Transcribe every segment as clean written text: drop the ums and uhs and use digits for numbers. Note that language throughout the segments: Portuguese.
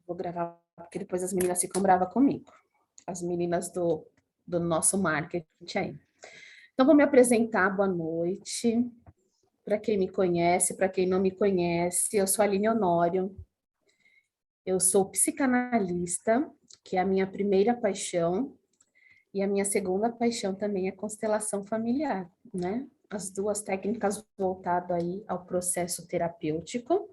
Vou gravar, porque depois as meninas ficam bravas comigo. As meninas do nosso marketing aí. Então, vou me apresentar, boa noite. Para quem me conhece, para quem não me conhece, eu sou a Aline Honório. Eu sou psicanalista, que é a minha primeira paixão, e a minha segunda paixão também é constelação familiar, né? As duas técnicas voltadas aí ao processo terapêutico.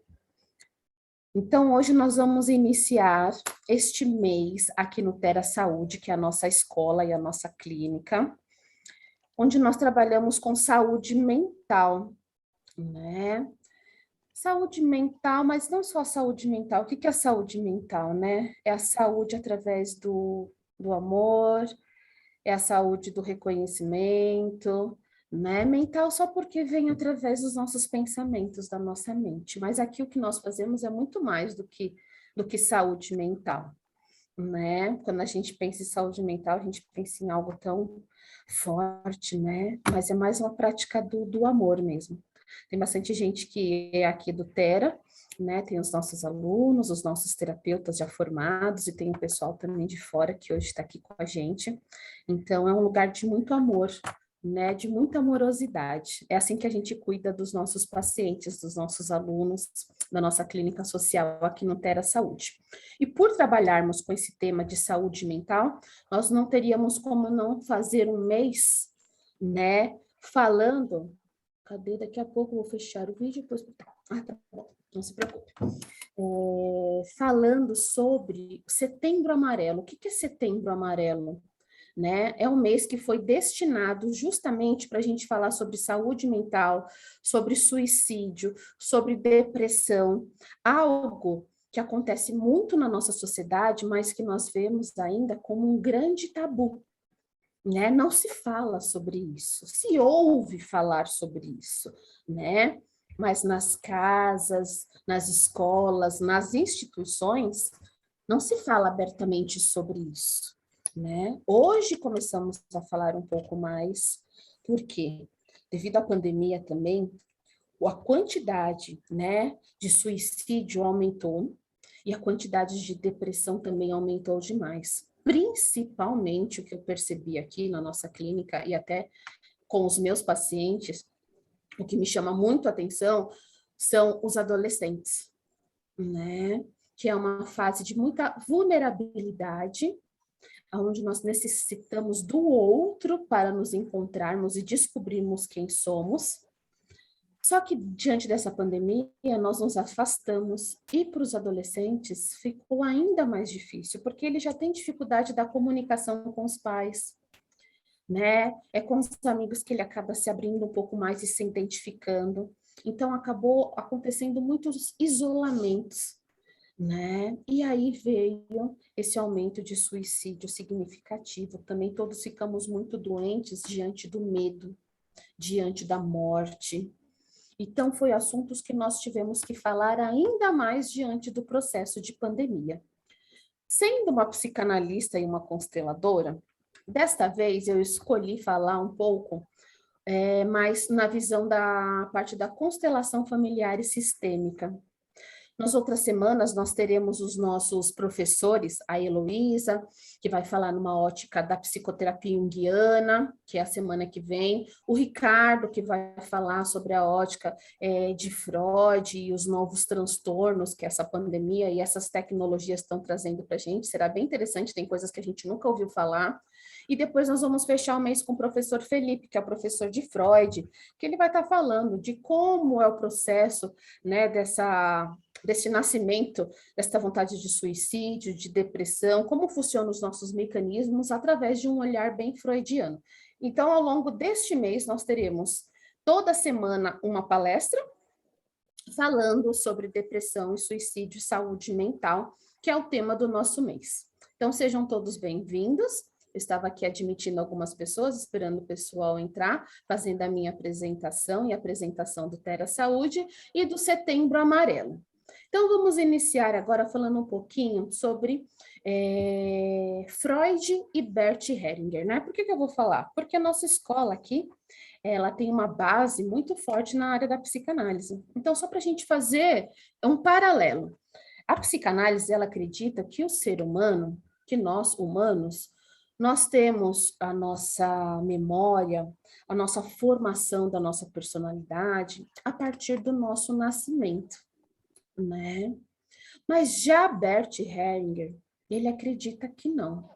Então, hoje nós vamos iniciar este mês aqui no Tera Saúde, que é a nossa escola e a nossa clínica, onde nós trabalhamos com saúde mental, né? Saúde mental, mas não só saúde mental. O que é a saúde mental, né? É a saúde através do amor, é a saúde do reconhecimento, né? Mental só porque vem através dos nossos pensamentos, da nossa mente. Mas aqui o que nós fazemos é muito mais do que saúde mental, né? Quando a gente pensa em saúde mental, a gente pensa em algo tão forte, né? Mas é mais uma prática do amor mesmo. Tem bastante gente que é aqui do Tera, né? Tem os nossos alunos, os nossos terapeutas já formados, e tem o pessoal também de fora que hoje está aqui com a gente. Então, é um lugar de muito amor, né? De muita amorosidade. É assim que a gente cuida dos nossos pacientes, dos nossos alunos, da nossa clínica social aqui no Tera Saúde. E por trabalharmos com esse tema de saúde mental, nós não teríamos como não fazer um mês, né? Falando. Cadê? Daqui a pouco eu vou fechar o vídeo. Depois... Ah, tá bom, não se preocupe. Falando sobre Setembro Amarelo. O que é Setembro Amarelo? Né? É um mês que foi destinado justamente para a gente falar sobre saúde mental, sobre suicídio, sobre depressão, algo que acontece muito na nossa sociedade, mas que nós vemos ainda como um grande tabu. Né? Não se fala sobre isso, se ouve falar sobre isso, né? Mas nas casas, nas escolas, nas instituições, não se fala abertamente sobre isso, né? Hoje começamos a falar um pouco mais, porque devido à pandemia também, a quantidade, né, de suicídio aumentou e a quantidade de depressão também aumentou demais. Principalmente o que eu percebi aqui na nossa clínica e até com os meus pacientes, o que me chama muito a atenção são os adolescentes, né? Que é uma fase de muita vulnerabilidade, onde nós necessitamos do outro para nos encontrarmos e descobrirmos quem somos. Só que, diante dessa pandemia, nós nos afastamos e para os adolescentes ficou ainda mais difícil, porque eles já têm dificuldade da comunicação com os pais, né? É com os amigos que ele acaba se abrindo um pouco mais e se identificando. Então, acabou acontecendo muitos isolamentos, né? E aí veio esse aumento de suicídio significativo. Também todos ficamos muito doentes diante do medo, diante da morte. Então, foi assuntos que nós tivemos que falar ainda mais diante do processo de pandemia. Sendo uma psicanalista e uma consteladora, desta vez eu escolhi falar um pouco mais na visão da parte da constelação familiar e sistêmica. Nas outras semanas, nós teremos os nossos professores, a Heloísa, que vai falar numa ótica da psicoterapia junguiana, que é a semana que vem, o Ricardo, que vai falar sobre a ótica de Freud e os novos transtornos que essa pandemia e essas tecnologias estão trazendo para a gente. Será bem interessante, tem coisas que a gente nunca ouviu falar. E depois nós vamos fechar o mês com o professor Felipe, que é o professor de Freud, que ele vai estar falando de como é o processo, né, desse nascimento, dessa vontade de suicídio, de depressão, como funcionam os nossos mecanismos através de um olhar bem freudiano. Então, ao longo deste mês, nós teremos toda semana uma palestra falando sobre depressão e suicídio e saúde mental, que é o tema do nosso mês. Então, sejam todos bem-vindos. Eu estava aqui admitindo algumas pessoas, esperando o pessoal entrar, fazendo a minha apresentação e a apresentação do Tera Saúde e do Setembro Amarelo. Então, vamos iniciar agora falando um pouquinho sobre Freud e Bert Hellinger, né? Por que eu vou falar? Porque a nossa escola aqui, ela tem uma base muito forte na área da psicanálise. Então, só para a gente fazer um paralelo. A psicanálise, ela acredita que o ser humano, que nós, humanos, nós temos a nossa memória, a nossa formação da nossa personalidade a partir do nosso nascimento, né? Mas já Bert Hellinger, ele acredita que não.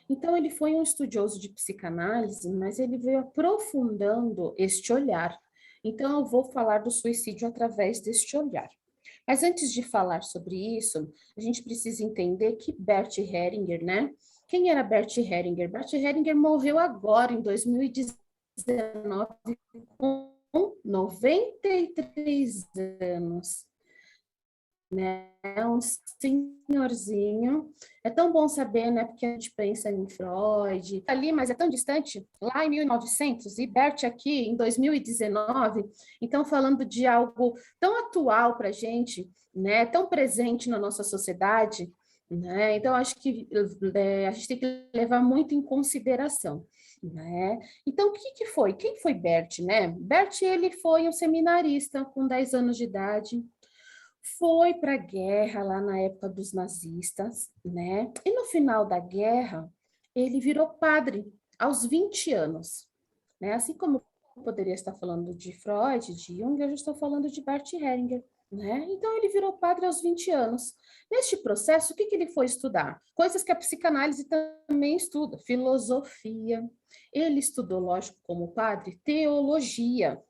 Então, ele foi um estudioso de psicanálise, mas ele veio aprofundando este olhar. Então, eu vou falar do suicídio através deste olhar. Mas antes de falar sobre isso, a gente precisa entender que Bert Hellinger, né? Quem era Bert Hellinger? Bert Hellinger morreu agora, em 2019, com 93 anos. Né? Um senhorzinho. É tão bom saber, né? Porque a gente pensa em Freud, ali, mas é tão distante, lá em 1900, e Bert aqui em 2019. Então, falando de algo tão atual para a gente, né? Tão presente na nossa sociedade, né? Então, acho que a gente tem que levar muito em consideração. Né? Então, o que foi? Quem foi Bert, né? Bert, ele foi um seminarista com 10 anos de idade, foi para a guerra lá na época dos nazistas, né? E no final da guerra, ele virou padre aos 20 anos, né? Assim como eu poderia estar falando de Freud, de Jung, eu já estou falando de Bert Hellinger, né? Então ele virou padre aos 20 anos. Neste processo, o que ele foi estudar? Coisas que a psicanálise também estuda, filosofia. Ele estudou, lógico, como padre, teologia,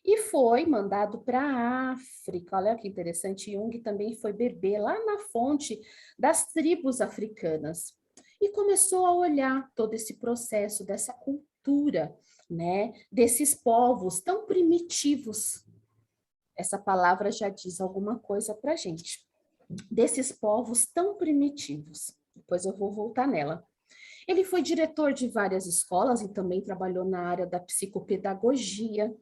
e foi mandado para a África. Olha que interessante, Jung também foi beber lá na fonte das tribos africanas. E começou a olhar todo esse processo dessa cultura, né? Desses povos tão primitivos. Essa palavra já diz alguma coisa para a gente. Desses povos tão primitivos. Depois eu vou voltar nela. Ele foi diretor de várias escolas e também trabalhou na área da psicopedagogia.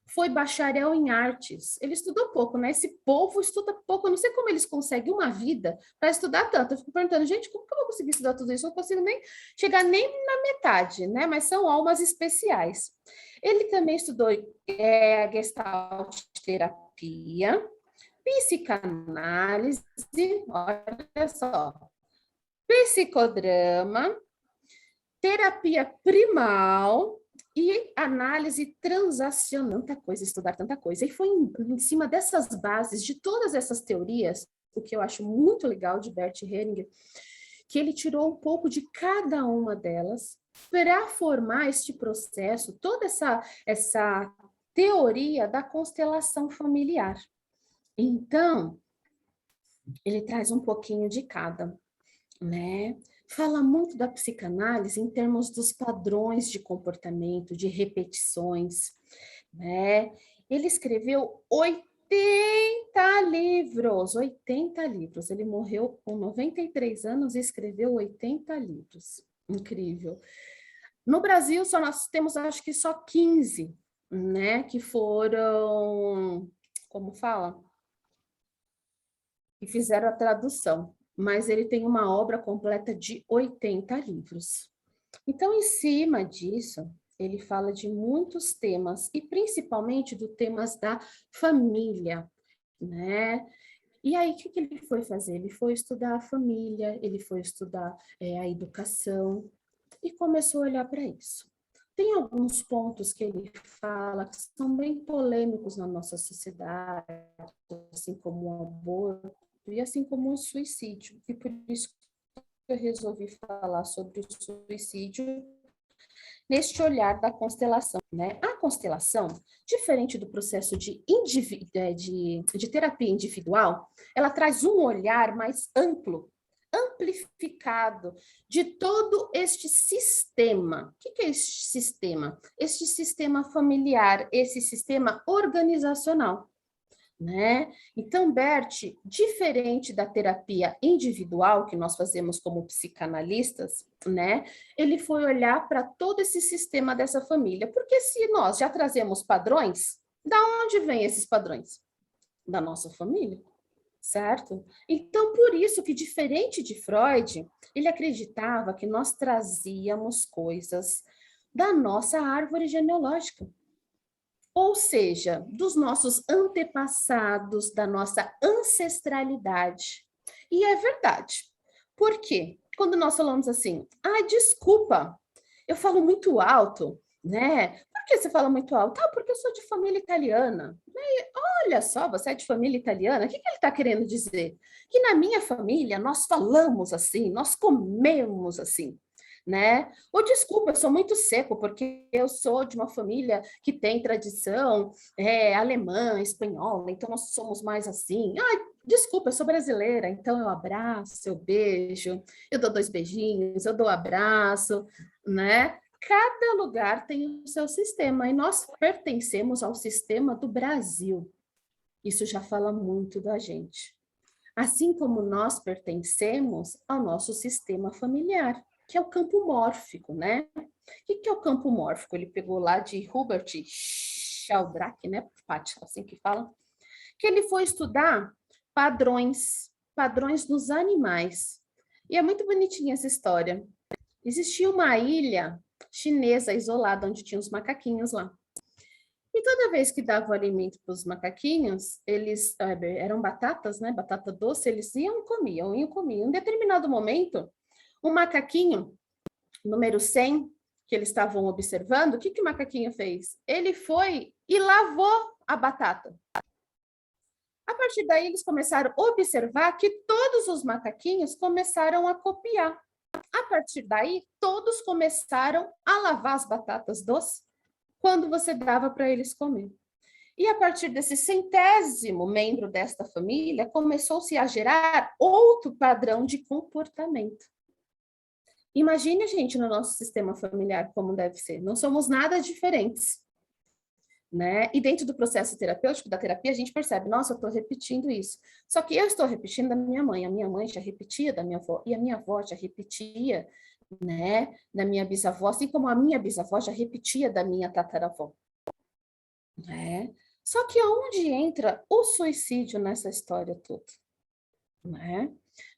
Foi bacharel em artes. Ele estudou pouco, né? Esse povo estuda pouco. Eu não sei como eles conseguem uma vida para estudar tanto. Eu fico perguntando, gente, como que eu vou conseguir estudar tudo isso? Eu não consigo nem chegar nem na metade, né? Mas são almas especiais. Ele também estudou a Gestalt terapia, psicanálise, olha só, psicodrama, terapia primal e análise transacional, tanta coisa, estudar tanta coisa. E foi em cima dessas bases, de todas essas teorias, o que eu acho muito legal de Bert Hellinger, que ele tirou um pouco de cada uma delas para formar este processo, toda essa teoria da constelação familiar. Então, ele traz um pouquinho de cada, né? Fala muito da psicanálise em termos dos padrões de comportamento, de repetições, né? Ele escreveu 80 livros, 80 livros. Ele morreu com 93 anos e escreveu 80 livros. Incrível. No Brasil, só nós temos, acho que só 15, né? Que foram, como fala? E fizeram a tradução, mas ele tem uma obra completa de 80 livros. Então, em cima disso, ele fala de muitos temas, e principalmente do temas da família, né? E aí, o que ele foi fazer? Ele foi estudar a família, ele foi estudar a educação, e começou a olhar para isso. Tem alguns pontos que ele fala que são bem polêmicos na nossa sociedade, assim como o aborto, e assim como o suicídio. E por isso que eu resolvi falar sobre o suicídio neste olhar da constelação, né? A constelação, diferente do processo de terapia individual, ela traz um olhar mais amplo, amplificado de todo este sistema. O que é este sistema? Este sistema familiar, esse sistema organizacional, né? Então, Bert, diferente da terapia individual que nós fazemos como psicanalistas, né? Ele foi olhar para todo esse sistema dessa família, porque se nós já trazemos padrões, da onde vêm esses padrões? Da nossa família, certo? Então, por isso que, diferente de Freud, ele acreditava que nós trazíamos coisas da nossa árvore genealógica. Ou seja, dos nossos antepassados, da nossa ancestralidade. E é verdade. Por quê? Quando nós falamos assim, desculpa, eu falo muito alto, né? Por que você fala muito alto? Porque eu sou de família italiana. Olha só, você é de família italiana? O que que ele está querendo dizer? Que na minha família nós falamos assim, nós comemos assim, né? Ou desculpa, eu sou muito seco, porque eu sou de uma família que tem tradição alemã, espanhola, então nós somos mais assim. Desculpa, eu sou brasileira, então eu abraço, eu beijo, eu dou 2 beijinhos, eu dou abraço, né? Cada lugar tem o seu sistema e nós pertencemos ao sistema do Brasil. Isso já fala muito da gente. Assim como nós pertencemos ao nosso sistema familiar, que é o campo mórfico, né? O que é o campo mórfico? Ele pegou lá de Hubert Sheldrake, né, Paty, assim que fala, que ele foi estudar padrões nos animais. E é muito bonitinha essa história. Existia uma ilha chinesa isolada, onde tinha os macaquinhos lá. E toda vez que dava o alimento para os macaquinhos, eles eram batatas, né? Batata doce, eles iam e comiam, iam e comiam. Em determinado momento, o macaquinho, número 100, que eles estavam observando, o que que o macaquinho fez? Ele foi e lavou a batata. A partir daí, eles começaram a observar que todos os macaquinhos começaram a copiar. A partir daí, todos começaram a lavar as batatas doces quando você dava para eles comer. E a partir desse 100º membro desta família, começou-se a gerar outro padrão de comportamento. Imagine, gente, no nosso sistema familiar como deve ser. Não somos nada diferentes, né? E dentro do processo terapêutico, da terapia, a gente percebe, nossa, eu estou repetindo isso. Só que eu estou repetindo da minha mãe, a minha mãe já repetia da minha avó, e a minha avó já repetia, né, da minha bisavó, assim como a minha bisavó já repetia da minha tataravó, né? Só que aonde entra o suicídio nessa história toda, né?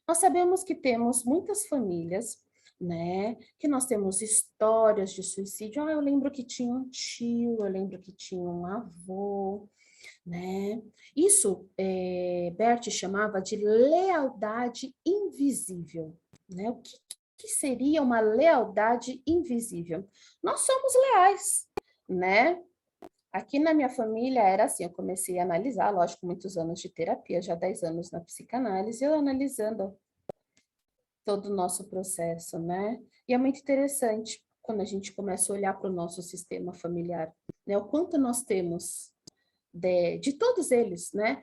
Nós sabemos que temos muitas famílias, né, que nós temos histórias de suicídio. Eu lembro que tinha um tio, eu lembro que tinha um avô, né? Isso, Bert chamava de lealdade invisível, né? O que seria uma lealdade invisível? Nós somos leais, né? Aqui na minha família era assim, eu comecei a analisar, lógico, muitos anos de terapia, já 10 anos na psicanálise, eu analisando todo o nosso processo, né? E é muito interessante quando a gente começa a olhar para o nosso sistema familiar, né? O quanto nós temos de todos eles, né?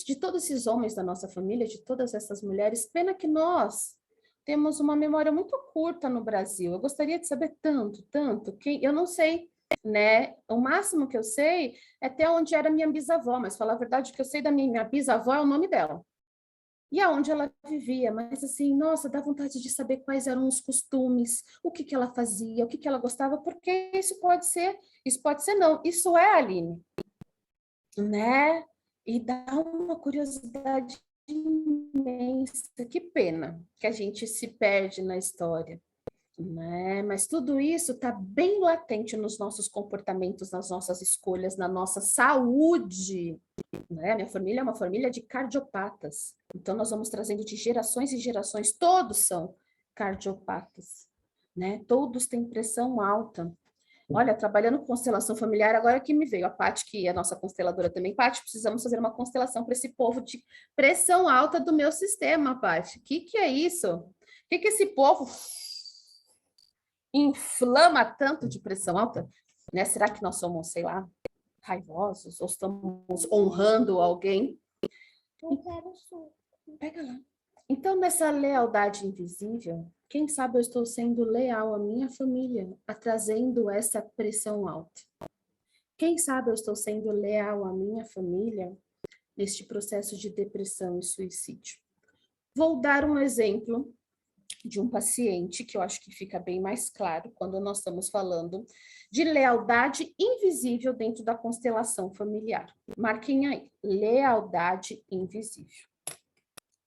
De todos esses homens da nossa família, de todas essas mulheres, pena que nós temos uma memória muito curta no Brasil. Eu gostaria de saber tanto, que eu não sei, né? O máximo que eu sei é até onde era minha bisavó, mas falar a verdade, o que eu sei da minha bisavó é o nome dela. E aonde ela vivia, mas assim, nossa, dá vontade de saber quais eram os costumes, o que que ela fazia, o que que ela gostava, porque isso pode ser não, isso é a Aline, né? E dá uma curiosidade imensa, que pena que a gente se perde na história, né? Mas tudo isso está bem latente nos nossos comportamentos, nas nossas escolhas, na nossa saúde, né? Minha família é uma família de cardiopatas, então nós vamos trazendo de gerações e gerações, todos são cardiopatas, né? Todos têm pressão alta. Olha, trabalhando com constelação familiar, agora que me veio a Paty, que é a nossa consteladora também. Paty, precisamos fazer uma constelação para esse povo de pressão alta do meu sistema, Paty. O que é isso? O que esse povo inflama tanto de pressão alta? Né? Será que nós somos, sei lá, raivosos? Ou estamos honrando alguém? Eu quero suco. Pega lá. Então, nessa lealdade invisível, quem sabe eu estou sendo leal à minha família, trazendo essa pressão alta. Quem sabe eu estou sendo leal à minha família neste processo de depressão e suicídio. Vou dar um exemplo de um paciente que eu acho que fica bem mais claro quando nós estamos falando de lealdade invisível dentro da constelação familiar. Marquem aí, lealdade invisível.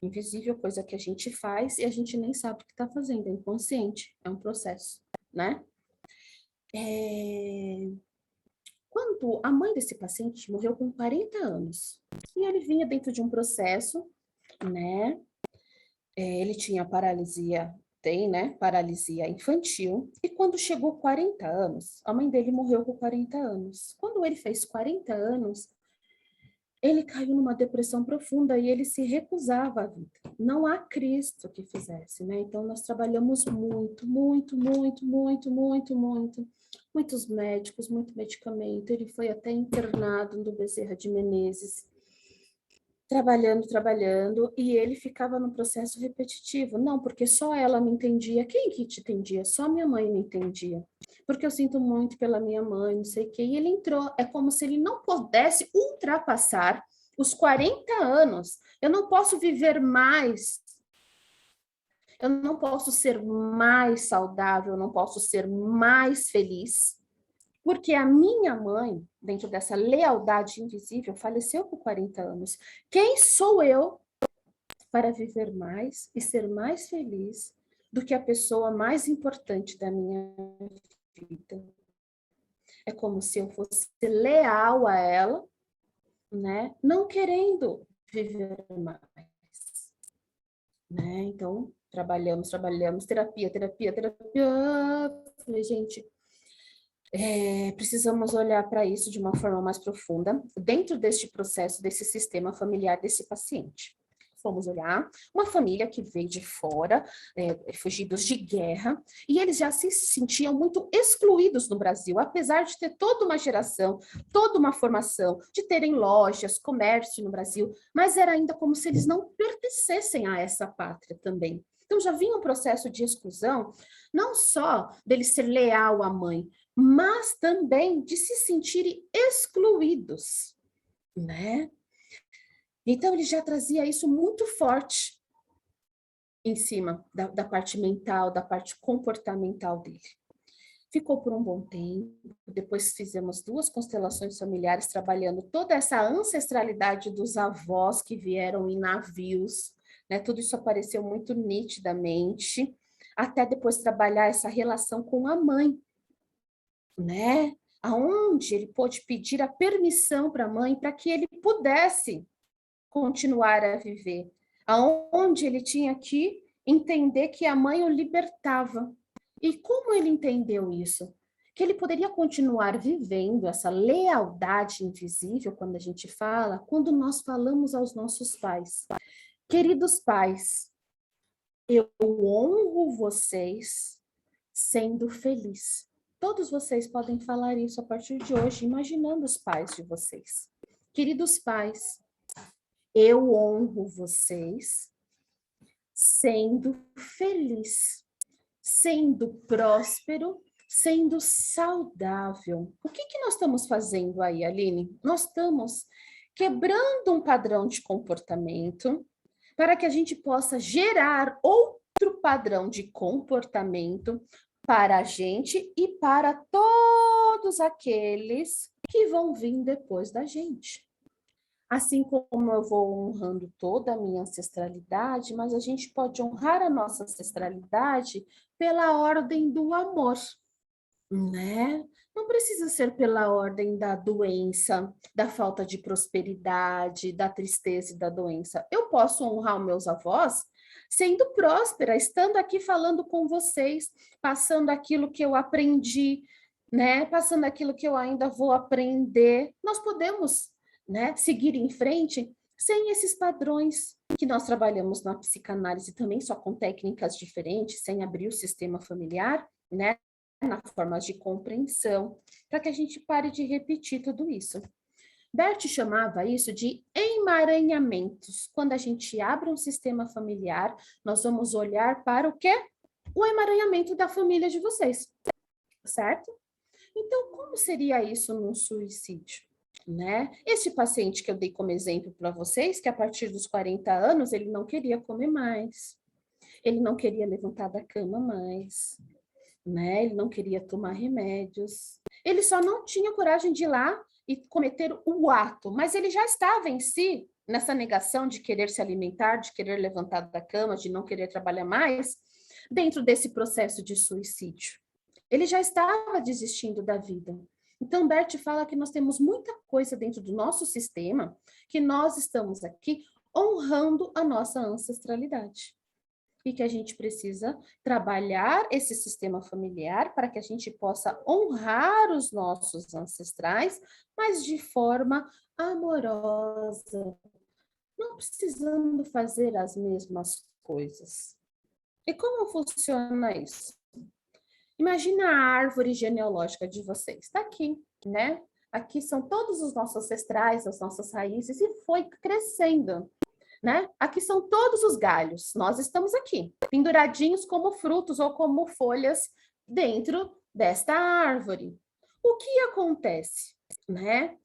Invisível, coisa que a gente faz e a gente nem sabe o que está fazendo, é inconsciente, é um processo, né? Quando a mãe desse paciente morreu com 40 anos, e ele vinha dentro de um processo, né, Ele tinha paralisia, tem, né? Paralisia infantil. E quando chegou 40 anos, a mãe dele morreu com 40 anos. Quando ele fez 40 anos, ele caiu numa depressão profunda e ele se recusava à vida. Não há Cristo que fizesse, né? Então, nós trabalhamos muito, muito, muito, muito, muito, muito. Muitos médicos, muito medicamento. Ele foi até internado no Bezerra de Menezes, trabalhando, trabalhando, e ele ficava num processo repetitivo. Não, porque só ela me entendia. Quem que te entendia? Só minha mãe me entendia. Porque eu sinto muito pela minha mãe, não sei o quê. E ele entrou. É como se ele não pudesse ultrapassar os 40 anos. Eu não posso viver mais. Eu não posso ser mais saudável, eu não posso ser mais feliz. Porque a minha mãe, dentro dessa lealdade invisível, faleceu com 40 anos. Quem sou eu para viver mais e ser mais feliz do que a pessoa mais importante da minha vida? É como se eu fosse leal a ela, né? Não querendo viver mais, né? Então, trabalhamos, terapia, terapia, terapia. Falei, gente, precisamos olhar para isso de uma forma mais profunda, dentro deste processo, desse sistema familiar desse paciente. Fomos olhar uma família que veio de fora, fugidos de guerra, e eles já se sentiam muito excluídos no Brasil, apesar de ter toda uma geração, toda uma formação, de terem lojas, comércio no Brasil, mas era ainda como se eles não pertencessem a essa pátria também. Então já vinha um processo de exclusão, não só dele ser leal à mãe, mas também de se sentirem excluídos, né? Então, ele já trazia isso muito forte em cima da parte mental, da parte comportamental dele. Ficou por um bom tempo, depois fizemos 2 constelações familiares, trabalhando toda essa ancestralidade dos avós que vieram em navios, né? Tudo isso apareceu muito nitidamente, até depois trabalhar essa relação com a mãe, né? Aonde ele pôde pedir a permissão para a mãe para que ele pudesse continuar a viver, aonde ele tinha que entender que a mãe o libertava. E como ele entendeu isso? Que ele poderia continuar vivendo essa lealdade invisível, quando a gente fala, quando nós falamos aos nossos pais. Queridos pais, eu honro vocês sendo feliz. Todos vocês podem falar isso a partir de hoje, imaginando os pais de vocês. Queridos pais, eu honro vocês sendo feliz, sendo próspero, sendo saudável. O que nós estamos fazendo aí, Aline? Nós estamos quebrando um padrão de comportamento para que a gente possa gerar outro padrão de comportamento para a gente e para todos aqueles que vão vir depois da gente. Assim como eu vou honrando toda a minha ancestralidade, mas a gente pode honrar a nossa ancestralidade pela ordem do amor, né? Não precisa ser pela ordem da doença, da falta de prosperidade, da tristeza e da doença. Eu posso honrar os meus avós sendo próspera, estando aqui falando com vocês, passando aquilo que eu aprendi, né? Passando aquilo que eu ainda vou aprender. Nós podemos, né, seguir em frente sem esses padrões que nós trabalhamos na psicanálise também, só com técnicas diferentes, sem abrir o sistema familiar, né? Na forma de compreensão, para que a gente pare de repetir tudo isso. Bert chamava isso de emaranhamentos. Quando a gente abre um sistema familiar, nós vamos olhar para o quê? O emaranhamento da família de vocês, certo? Então, como seria isso no suicídio? Né? Esse paciente que eu dei como exemplo para vocês, que a partir dos 40 anos ele não queria comer mais, ele não queria levantar da cama mais, né? Ele não queria tomar remédios. Ele só não tinha coragem de ir lá e cometer o ato, mas ele já estava em si nessa negação de querer se alimentar, de querer levantar da cama, de não querer trabalhar mais, dentro desse processo de suicídio. Ele já estava desistindo da vida. Então, Bert fala que nós temos muita coisa dentro do nosso sistema, que nós estamos aqui honrando a nossa ancestralidade. e que a gente precisa trabalhar esse sistema familiar para que a gente possa honrar os nossos ancestrais, mas de forma amorosa, não precisando fazer as mesmas coisas. E como funciona isso? Imagina a árvore genealógica de vocês. Está aqui, né? Aqui são todos os nossos ancestrais, as nossas raízes, e foi crescendo, né? Aqui são todos os galhos. Nós estamos aqui, penduradinhos como frutos ou como folhas dentro desta árvore. O que acontece, né?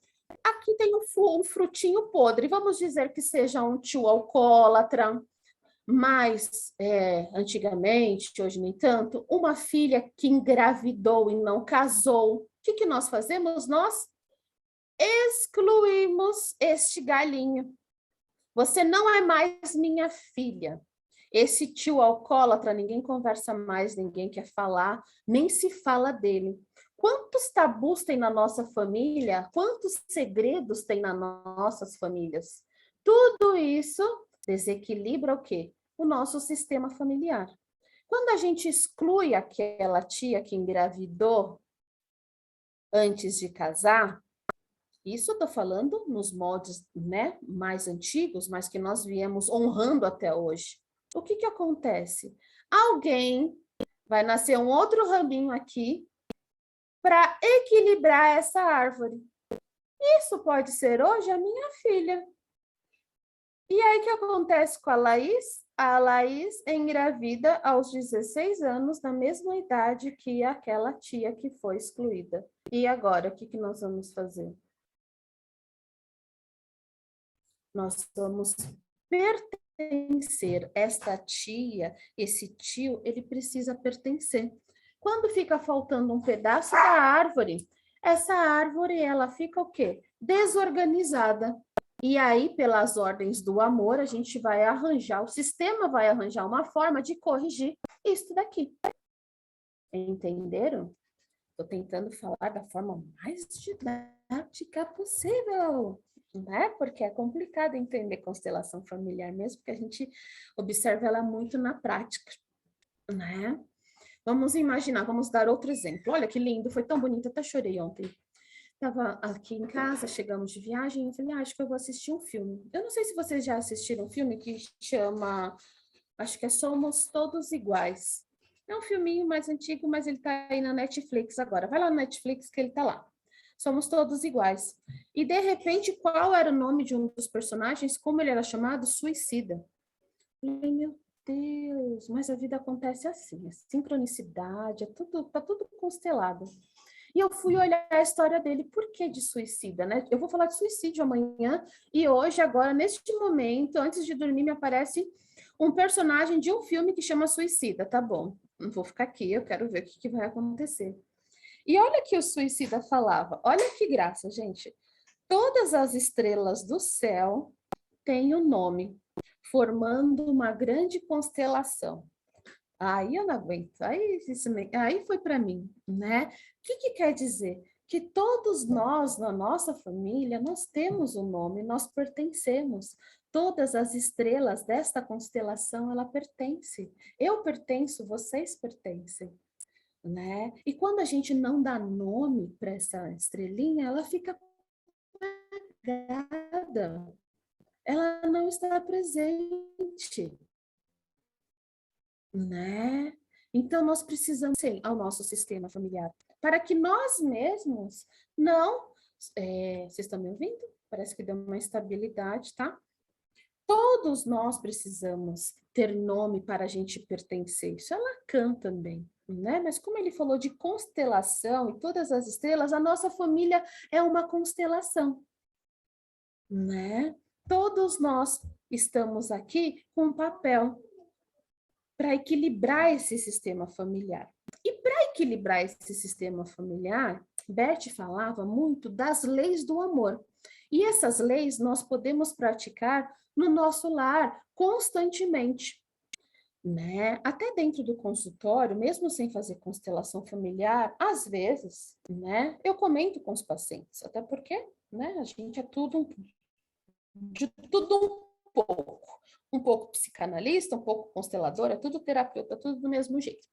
Aqui tem um frutinho podre. Vamos dizer que seja um tio alcoólatra, mas antigamente, hoje nem tanto, uma filha que engravidou e não casou. O que nós fazemos? Nós excluímos este galinho. Você não é mais minha filha. Esse tio alcoólatra, ninguém conversa mais, ninguém quer falar, nem se fala dele. Quantos tabus tem na nossa família? Quantos segredos tem nas nossas famílias? Tudo isso desequilibra o quê? O nosso sistema familiar. Quando a gente exclui aquela tia que engravidou antes de casar, isso eu estou falando nos moldes, né, mais antigos, mas que nós viemos honrando até hoje. O que acontece? Alguém vai nascer um outro raminho aqui para equilibrar essa árvore. Isso pode ser hoje a minha filha. E aí o que acontece com a Laís? A Laís engravida aos 16 anos, na mesma idade que aquela tia que foi excluída. E agora, o que nós vamos fazer? Nós vamos pertencer. Esta tia, esse tio, ele precisa pertencer. Quando fica faltando um pedaço da árvore, essa árvore, ela fica o quê? Desorganizada. E aí, pelas ordens do amor, a gente vai arranjar, o sistema vai arranjar uma forma de corrigir isso daqui. Entenderam? Estou tentando falar da forma mais didática possível, né? Porque é complicado entender constelação familiar mesmo, porque a gente observa ela muito na prática, né? Vamos imaginar, vamos dar outro exemplo. Olha que lindo, foi tão bonito, até chorei ontem. Estava aqui em casa, chegamos de viagem, eu falei, acho que eu vou assistir um filme. Eu não sei se vocês já assistiram um filme que chama, acho que é Somos Todos Iguais. É um filminho mais antigo, mas ele está aí na Netflix agora. Vai lá no Netflix que ele está lá. Somos Todos Iguais. E, de repente, qual era o nome de um dos personagens? Como ele era chamado? Suicida. Eu falei, meu Deus, mas a vida acontece assim, é sincronicidade, tá tudo constelado. E eu fui olhar a história dele, por que de suicida, né? Eu vou falar de suicídio amanhã, e hoje, agora, neste momento, antes de dormir, me aparece um personagem de um filme que chama Suicida, tá bom. Não vou ficar aqui, eu quero ver o que vai acontecer. E olha que o suicida falava, olha que graça, gente. Todas as estrelas do céu têm um nome, formando uma grande constelação. Aí eu não aguento, aí foi para mim, né? O que quer dizer? Que todos nós, na nossa família, nós temos um nome, nós pertencemos. Todas as estrelas desta constelação, ela pertence. Eu pertenço, vocês pertencem, né? E quando a gente não dá nome para essa estrelinha, ela fica apagada. Ela não está presente, né? Então, nós precisamos ser ao nosso sistema familiar, para que nós mesmos não... vocês estão me ouvindo? Parece que deu uma instabilidade, tá? Todos nós precisamos ter nome para a gente pertencer. Isso é Lacan também, né? Mas como ele falou de constelação e todas as estrelas, a nossa família é uma constelação, né? Todos nós estamos aqui com um papel para equilibrar esse sistema familiar. E para equilibrar esse sistema familiar, Bert falava muito das leis do amor. E essas leis nós podemos praticar no nosso lar constantemente, né? Até dentro do consultório, mesmo sem fazer constelação familiar, às vezes, né? Eu comento com os pacientes, até porque, né? A gente é tudo de tudo um pouco. um pouco psicanalista, um pouco consteladora, tudo terapeuta, tudo do mesmo jeito.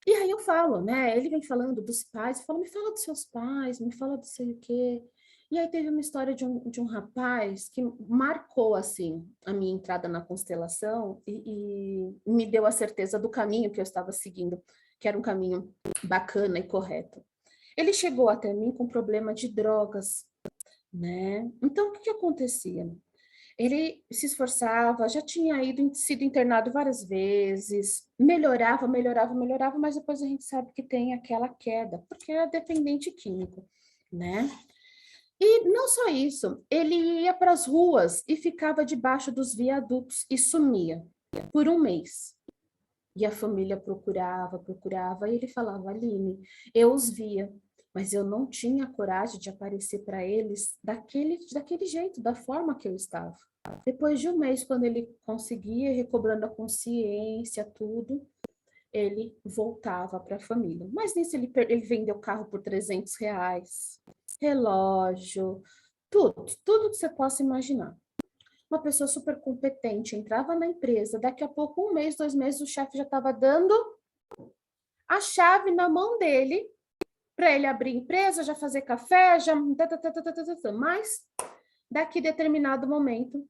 E aí eu falo, né? Ele vem falando dos pais, fala, me fala dos seus pais, me fala do sei o quê. E aí teve uma história de um rapaz que marcou, assim, a minha entrada na constelação e me deu a certeza do caminho que eu estava seguindo, que era um caminho bacana e correto. Ele chegou até mim com problema de drogas, né? Então, o que que acontecia? Ele se esforçava, já tinha sido internado várias vezes, melhorava, melhorava, melhorava, mas depois a gente sabe que tem aquela queda, porque é dependente químico, né? E não só isso, ele ia para as ruas e ficava debaixo dos viadutos e sumia por um mês. E a família procurava, procurava, e ele falava, Aline, eu os via, mas eu não tinha coragem de aparecer para eles daquele jeito, da forma que eu estava. Depois de um mês, quando ele conseguia, recobrando a consciência, tudo, ele voltava para a família. Mas nisso ele vendeu carro por R$ 300, relógio, tudo que você possa imaginar. Uma pessoa super competente entrava na empresa, daqui a pouco, um mês, 2 meses, o chefe já estava dando a chave na mão dele para ele abrir empresa, já fazer café, já... Mas, daqui determinado momento,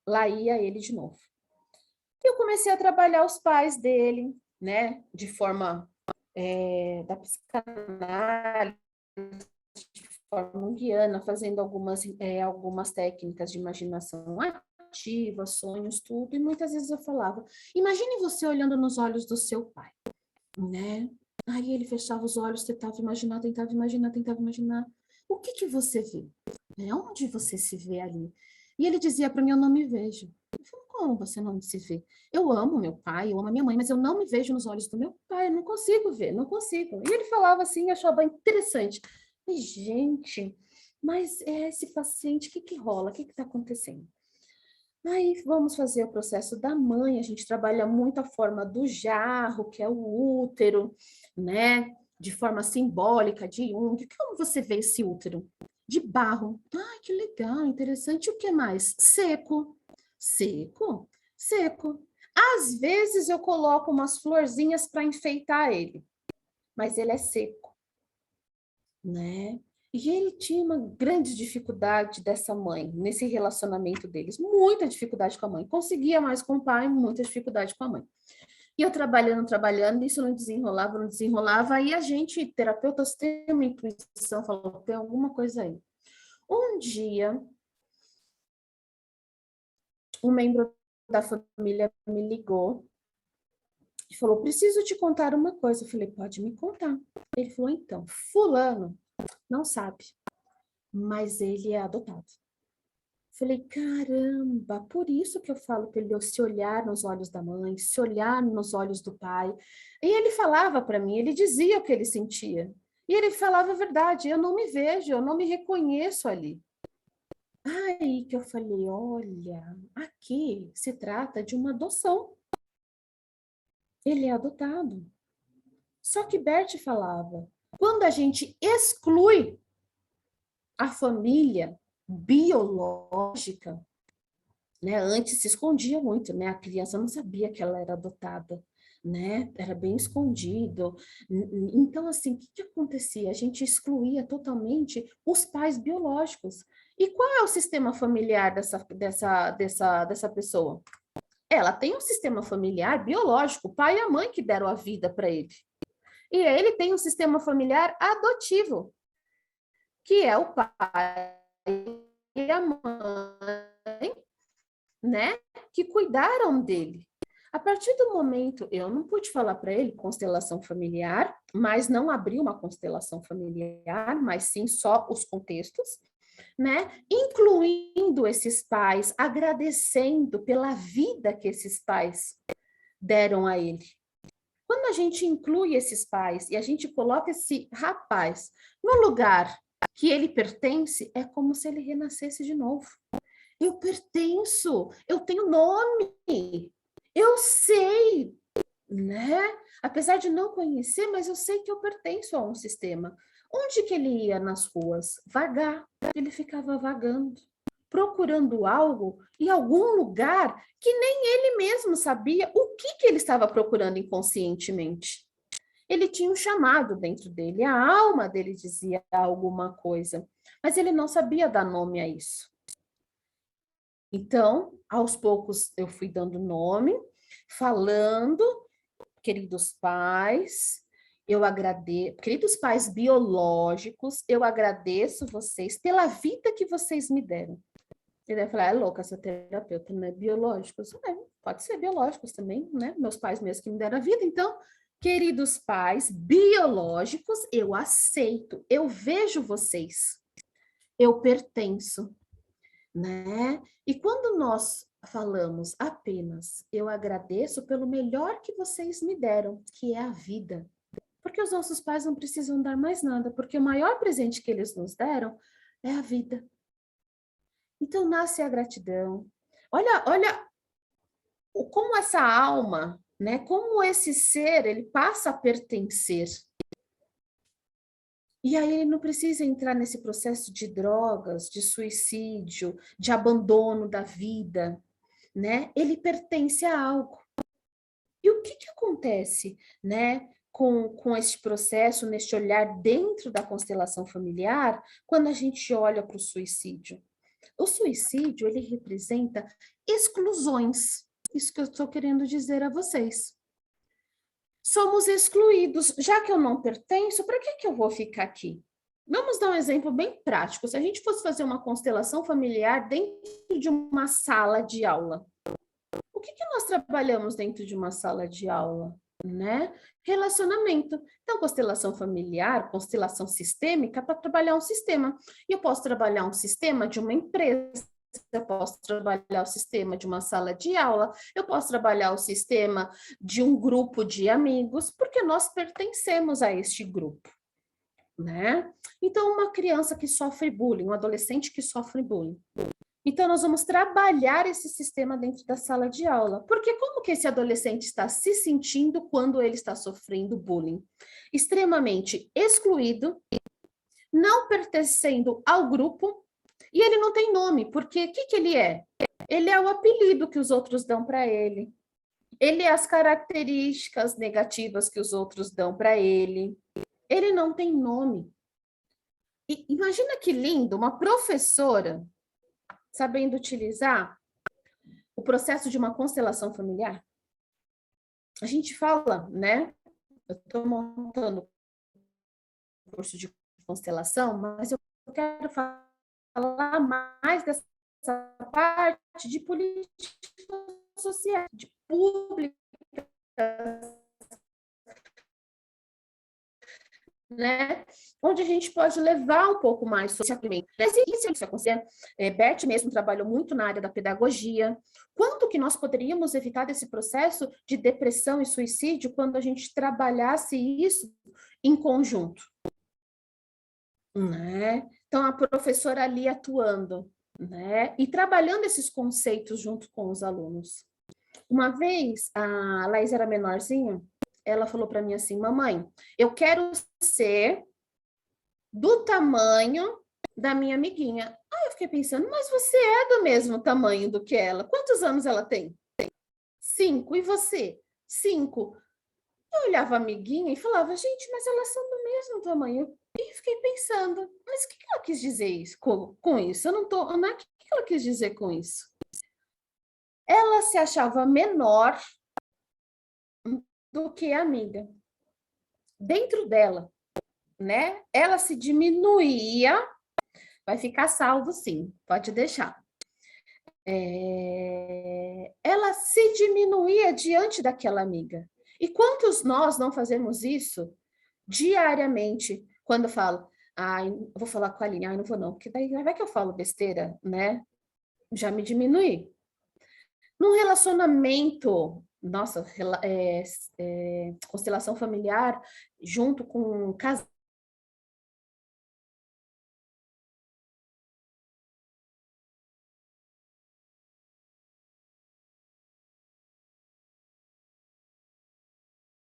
lá ia ele de novo. E eu comecei a trabalhar os pais dele, né, de forma da psicanálise, de forma junguiana, fazendo algumas técnicas de imaginação ativa, sonhos, tudo, e muitas vezes eu falava, imagine você olhando nos olhos do seu pai, né? Aí ele fechava os olhos, tentava imaginar, tentava imaginar, tentava imaginar. O que que você vê? Onde você se vê ali? E ele dizia para mim, eu não me vejo. Eu falei, como você não se vê? Eu amo meu pai, eu amo a minha mãe, mas eu não me vejo nos olhos do meu pai, eu não consigo ver, não consigo. E ele falava assim, eu achava interessante. E, gente, mas esse paciente, o que que rola? O que que está acontecendo? Aí vamos fazer o processo da mãe, a gente trabalha muito a forma do jarro, que é o útero, né? De forma simbólica, de Jung. Como você vê esse útero? De barro. Ah, que legal, interessante. E o que mais? Seco. Seco? Seco. Às vezes eu coloco umas florzinhas para enfeitar ele, mas ele é seco, né? E ele tinha uma grande dificuldade dessa mãe, nesse relacionamento deles, muita dificuldade com a mãe. Conseguia mais com o pai, muita dificuldade com a mãe. E eu trabalhando, trabalhando, isso não desenrolava, não desenrolava, aí a gente, terapeutas, tem uma intuição, falou, tem alguma coisa aí. Um dia, um membro da família me ligou e falou, preciso te contar uma coisa. Eu falei, pode me contar. Ele falou, então, fulano não sabe, mas ele é adotado. Falei, caramba, por isso que eu falo para ele se olhar nos olhos da mãe, se olhar nos olhos do pai. E ele falava para mim, ele dizia o que ele sentia. E ele falava a verdade, eu não me vejo, eu não me reconheço ali. Aí que eu falei, olha, aqui se trata de uma adoção. Ele é adotado. Só que Bert falava, quando a gente exclui a família biológica, né? Antes se escondia muito, né? A criança não sabia que ela era adotada, né? Era bem escondido. Então, assim, o que que acontecia? A gente excluía totalmente os pais biológicos. E qual é o sistema familiar dessa pessoa? Ela tem um sistema familiar biológico, o pai e a mãe que deram a vida para ele. E ele tem um sistema familiar adotivo, que é o pai e a mãe, né, que cuidaram dele. A partir do momento, eu não pude falar para ele constelação familiar, mas não abri uma constelação familiar, mas sim só os contextos, né, incluindo esses pais, agradecendo pela vida que esses pais deram a ele. Quando a gente inclui esses pais e a gente coloca esse rapaz no lugar que ele pertence, é como se ele renascesse de novo. Eu pertenço, eu tenho nome, eu sei, né? Apesar de não conhecer, mas eu sei que eu pertenço a um sistema. Onde que ele ia nas ruas? Vagar. Ele ficava vagando. procurando algo em algum lugar que nem ele mesmo sabia o que ele estava procurando inconscientemente. Ele tinha um chamado dentro dele, a alma dele dizia alguma coisa, mas ele não sabia dar nome a isso. Então, aos poucos, eu fui dando nome, falando, queridos pais, eu agradeço, queridos pais biológicos, eu agradeço vocês pela vida que vocês me deram. Ele vai falar, é louca essa terapeuta, não é biológicos? Pode ser biológicos também, né? Meus pais mesmos que me deram a vida. Então, queridos pais biológicos, eu aceito, eu vejo vocês, eu pertenço, né? E quando nós falamos apenas, eu agradeço pelo melhor que vocês me deram, que é a vida. Porque os nossos pais não precisam dar mais nada, porque o maior presente que eles nos deram é a vida. Então, nasce a gratidão. Olha como essa alma, né? Como esse ser, ele passa a pertencer. E aí ele não precisa entrar nesse processo de drogas, de suicídio, de abandono da vida, né? Ele pertence a algo. E o que acontece, né? Com este processo, neste olhar dentro da constelação familiar, quando a gente olha para o suicídio? O suicídio, ele representa exclusões. Isso que eu estou querendo dizer a vocês. Somos excluídos. Já que eu não pertenço, para que eu vou ficar aqui? Vamos dar um exemplo bem prático. Se a gente fosse fazer uma constelação familiar dentro de uma sala de aula, o que nós trabalhamos dentro de uma sala de aula? Né? Relacionamento. Então, constelação familiar, constelação sistêmica, para trabalhar um sistema. E eu posso trabalhar um sistema de uma empresa, eu posso trabalhar o sistema de uma sala de aula, eu posso trabalhar o sistema de um grupo de amigos, porque nós pertencemos a este grupo, né? Então, uma criança que sofre bullying, um adolescente que sofre bullying, então, nós vamos trabalhar esse sistema dentro da sala de aula. Porque como que esse adolescente está se sentindo quando ele está sofrendo bullying? Extremamente excluído, não pertencendo ao grupo, e ele não tem nome, porque o que ele é? Ele é o apelido que os outros dão para ele. Ele é as características negativas que os outros dão para ele. Ele não tem nome. E imagina que lindo, uma professora sabendo utilizar o processo de uma constelação familiar. A gente fala, né? Eu estou montando um curso de constelação, mas eu quero falar mais dessa parte de política social, de pública, né? Onde a gente pode levar um pouco mais socialmente. Isso acontecer. Bert mesmo trabalhou muito na área da pedagogia. Quanto que nós poderíamos evitar desse processo de depressão e suicídio quando a gente trabalhasse isso em conjunto? Né? Então, a professora ali atuando, né? E trabalhando esses conceitos junto com os alunos. Uma vez, a Laís era menorzinha, ela falou para mim assim, mamãe, eu quero ser do tamanho da minha amiguinha. Aí eu fiquei pensando, mas você é do mesmo tamanho do que ela. Quantos anos ela tem? 5. E você? 5. Eu olhava a amiguinha e falava, gente, mas elas são do mesmo tamanho. E fiquei pensando, mas o que ela quis dizer isso, com isso? Eu não tô. O que ela quis dizer com isso? Ela se achava menor do que a amiga. Dentro dela, né? Ela se diminuía, vai ficar salvo sim, pode deixar. Ela se diminuía diante daquela amiga. E quantos nós não fazemos isso diariamente? Quando eu falo, eu vou falar com a Aline, não vou não, porque daí vai que eu falo besteira, né? Já me diminui. Num relacionamento, nossa, constelação familiar, junto com casal,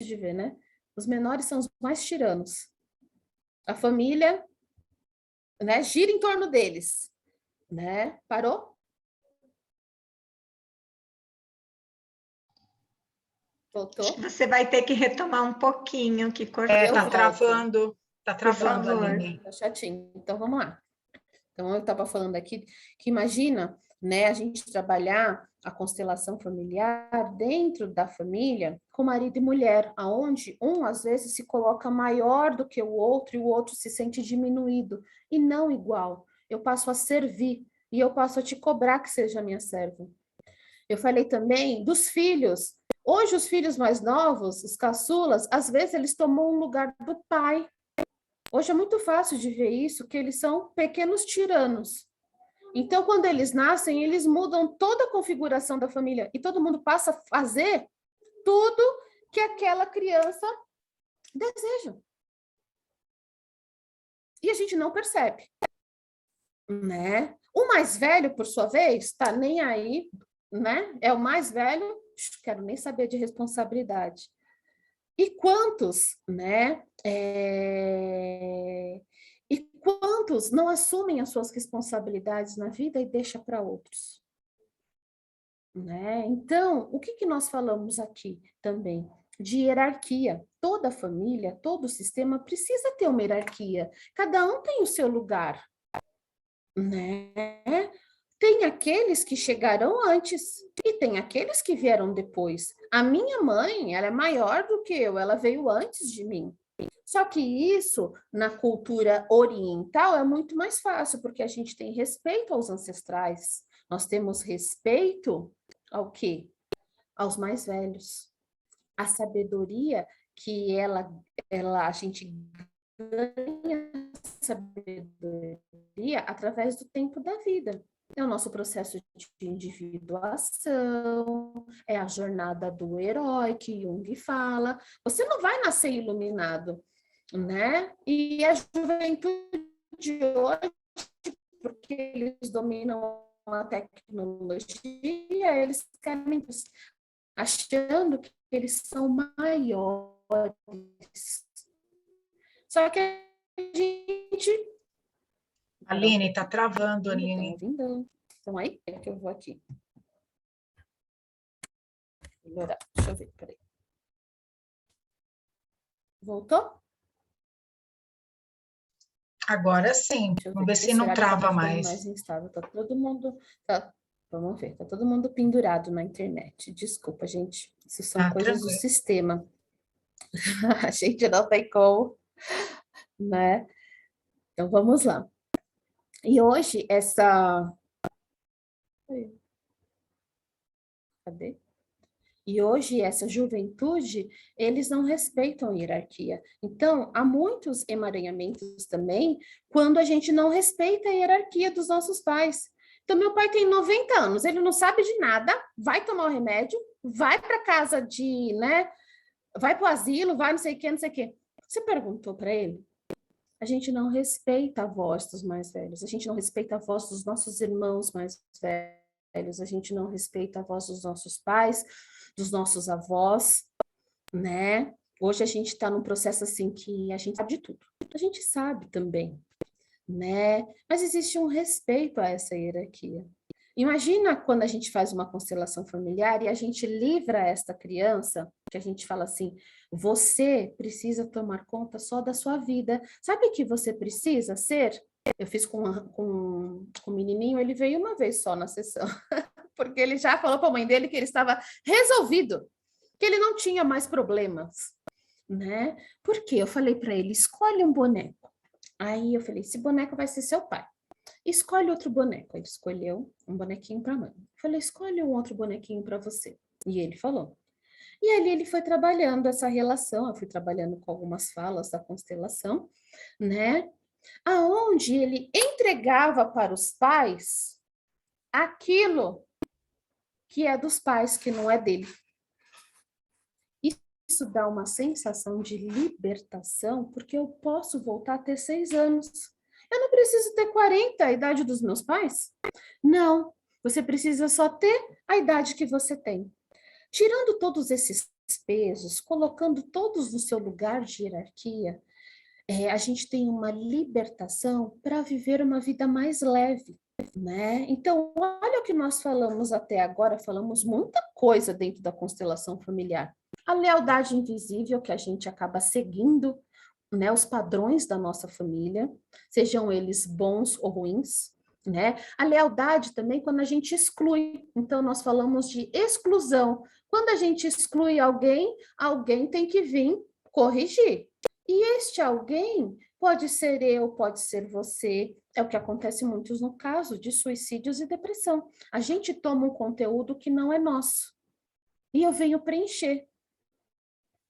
de ver, né? Os menores são os mais tiranos. A família, né, gira em torno deles. né? Parou? Acho que Voltou? você vai ter que retomar um pouquinho, que cortou. Eu Tá volto. travando, tá Por travando, favor. Aline. Tá chatinho. Então, vamos lá. Então, eu estava falando aqui que imagina, né, a gente trabalhar a constelação familiar dentro da família com marido e mulher, aonde um às vezes se coloca maior do que o outro e o outro se sente diminuído e não igual. Eu passo a servir e eu passo a te cobrar que seja minha serva. Eu falei também dos filhos. Hoje os filhos mais novos, os caçulas, às vezes eles tomam o lugar do pai. Hoje é muito fácil de ver isso, que eles são pequenos tiranos. Então, quando eles nascem, eles mudam toda a configuração da família e todo mundo passa a fazer tudo que aquela criança deseja. E a gente não percebe, né? O mais velho, por sua vez, está nem aí, né? É o mais velho, quero nem saber de responsabilidade. E quantos, né? E quantos não assumem as suas responsabilidades na vida e deixa para outros? Né? Então, o que nós falamos aqui também? De hierarquia. Toda família, todo sistema precisa ter uma hierarquia. Cada um tem o seu lugar, né? Tem aqueles que chegaram antes e tem aqueles que vieram depois. A minha mãe, ela é maior do que eu, ela veio antes de mim. Só que isso, na cultura oriental, é muito mais fácil, porque a gente tem respeito aos ancestrais. Nós temos respeito ao quê? Aos mais velhos. A sabedoria que a gente ganha sabedoria através do tempo da vida. É o nosso processo de individuação, é a jornada do herói que Jung fala. Você não vai nascer iluminado, né? E a juventude de hoje, porque eles dominam a tecnologia, eles querem achando que eles são maiores. Só que a gente... Aline, tá travando, Aline. Então, aí é que eu vou aqui. Melhorar. Deixa eu ver, peraí. Voltou? Agora sim. Vamos ver se não trava mais. Mais instável. Tá todo mundo... Vamos ver, tá todo mundo pendurado na internet. Desculpa, gente. Isso são coisas do sistema. A gente não tem como, né? Então, vamos lá. E hoje, Cadê? E hoje, essa juventude, eles não respeitam a hierarquia. Então, há muitos emaranhamentos também quando a gente não respeita a hierarquia dos nossos pais. Então, meu pai tem 90 anos, ele não sabe de nada, vai tomar o remédio, vai para casa de, né? Vai para o asilo, vai não sei o que, não sei o que. Você perguntou para ele? A gente não respeita a voz dos mais velhos, a gente não respeita a voz dos nossos irmãos mais velhos, a gente não respeita a voz dos nossos pais, dos nossos avós, né? Hoje a gente está num processo assim que a gente sabe de tudo. A gente sabe também, né? Mas existe um respeito a essa hierarquia. Imagina quando a gente faz uma constelação familiar e a gente livra esta criança, que a gente fala assim, você precisa tomar conta só da sua vida. Sabe o que você precisa ser? Eu fiz com o menininho, ele veio uma vez só na sessão, porque ele já falou para a mãe dele que ele estava resolvido, que ele não tinha mais problemas, né? Por quê? Eu falei para ele, escolhe um boneco. Aí eu falei, esse boneco vai ser seu pai. Escolhe outro boneco. Ele escolheu um bonequinho para a mãe. Eu falei, escolhe um outro bonequinho para você. E ele falou. E ali ele foi trabalhando essa relação, eu fui trabalhando com algumas falas da constelação, né? Aonde ele entregava para os pais aquilo que é dos pais, que não é dele. Isso dá uma sensação de libertação, porque eu posso voltar a ter 6 anos. Eu não preciso ter 40, a idade dos meus pais. Não, você precisa só ter a idade que você tem. Tirando todos esses pesos, colocando todos no seu lugar de hierarquia, a gente tem uma libertação para viver uma vida mais leve. né? Então, olha o que nós falamos até agora, falamos muita coisa dentro da constelação familiar. A lealdade invisível que a gente acaba seguindo, né, os padrões da nossa família, sejam eles bons ou ruins, né? A lealdade também quando a gente exclui. Então, nós falamos de exclusão. Quando a gente exclui alguém, alguém tem que vir corrigir. E este alguém pode ser eu, pode ser você. É o que acontece muito no caso de suicídios e depressão. A gente toma um conteúdo que não é nosso. E eu venho preencher,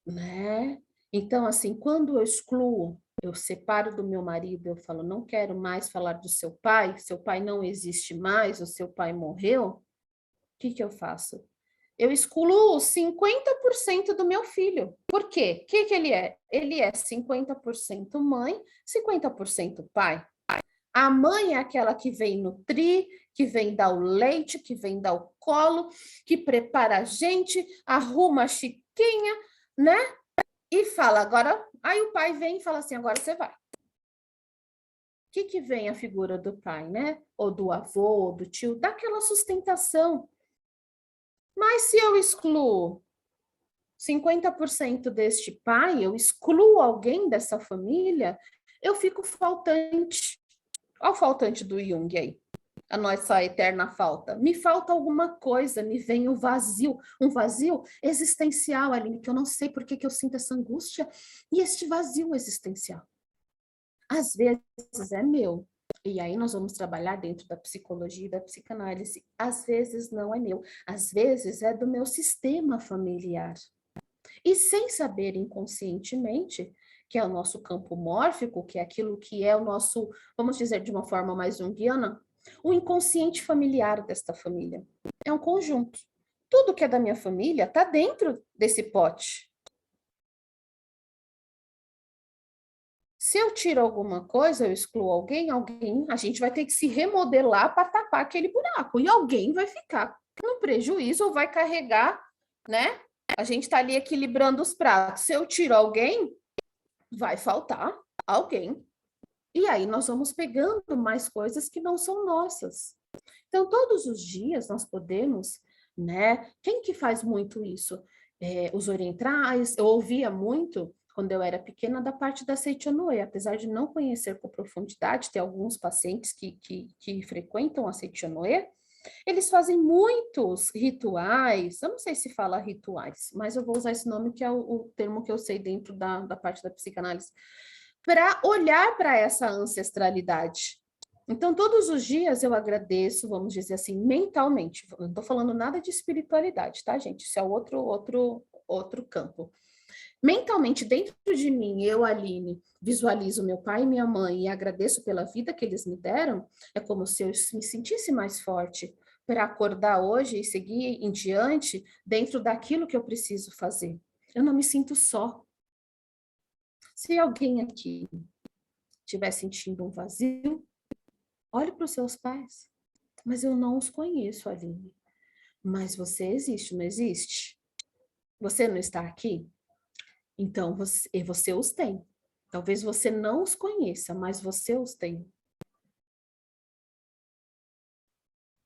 né? Então, assim, quando eu excluo, eu separo do meu marido, eu falo, não quero mais falar do seu pai não existe mais, o seu pai morreu, o que que eu faço? Eu excluo 50% do meu filho. Por quê? O que que ele é? Ele é 50% mãe, 50% pai. A mãe é aquela que vem nutrir, que vem dar o leite, que vem dar o colo, que prepara a gente, arruma a chiquinha, né? E fala, agora... Aí o pai vem e fala assim, agora você vai. O que vem a figura do pai, né? Ou do avô, ou do tio, daquela sustentação. Mas se eu excluo 50% deste pai, eu excluo alguém dessa família, eu fico faltante. Olha o faltante do Jung aí, a nossa eterna falta. Me falta alguma coisa, me vem o vazio, um vazio existencial, Aline, que eu não sei por que eu sinto essa angústia e este vazio existencial. Às vezes é meu, e aí nós vamos trabalhar dentro da psicologia e da psicanálise. Às vezes não é meu, às vezes é do meu sistema familiar. E sem saber inconscientemente, que é o nosso campo mórfico, que é aquilo que é o nosso, vamos dizer de uma forma mais junguiana, o inconsciente familiar desta família. É um conjunto. Tudo que é da minha família está dentro desse pote. Se eu tiro alguma coisa, eu excluo alguém, a gente vai ter que se remodelar para tapar aquele buraco. E alguém vai ficar no prejuízo ou vai carregar, né? A gente está ali equilibrando os pratos. Se eu tiro alguém, vai faltar alguém. E aí nós vamos pegando mais coisas que não são nossas. Então, todos os dias nós podemos, né? Quem que faz muito isso? Os orientais, eu ouvia muito quando eu era pequena da parte da Seichonoe, apesar de não conhecer com profundidade, tem alguns pacientes que frequentam a Seichonoe, eles fazem muitos rituais, eu não sei se fala rituais, mas eu vou usar esse nome que é o termo que eu sei dentro da parte da psicanálise, para olhar para essa ancestralidade. Então, todos os dias eu agradeço, vamos dizer assim, mentalmente. Não estou falando nada de espiritualidade, tá, gente? Isso é outro campo. Mentalmente, dentro de mim, eu, Aline, visualizo meu pai e minha mãe e agradeço pela vida que eles me deram, é como se eu me sentisse mais forte para acordar hoje e seguir em diante dentro daquilo que eu preciso fazer. Eu não me sinto só. Se alguém aqui estiver sentindo um vazio, olhe para os seus pais. Mas eu não os conheço, Aline. Mas você existe, não existe? Você não está aqui? Então, você os tem. Talvez você não os conheça, mas você os tem.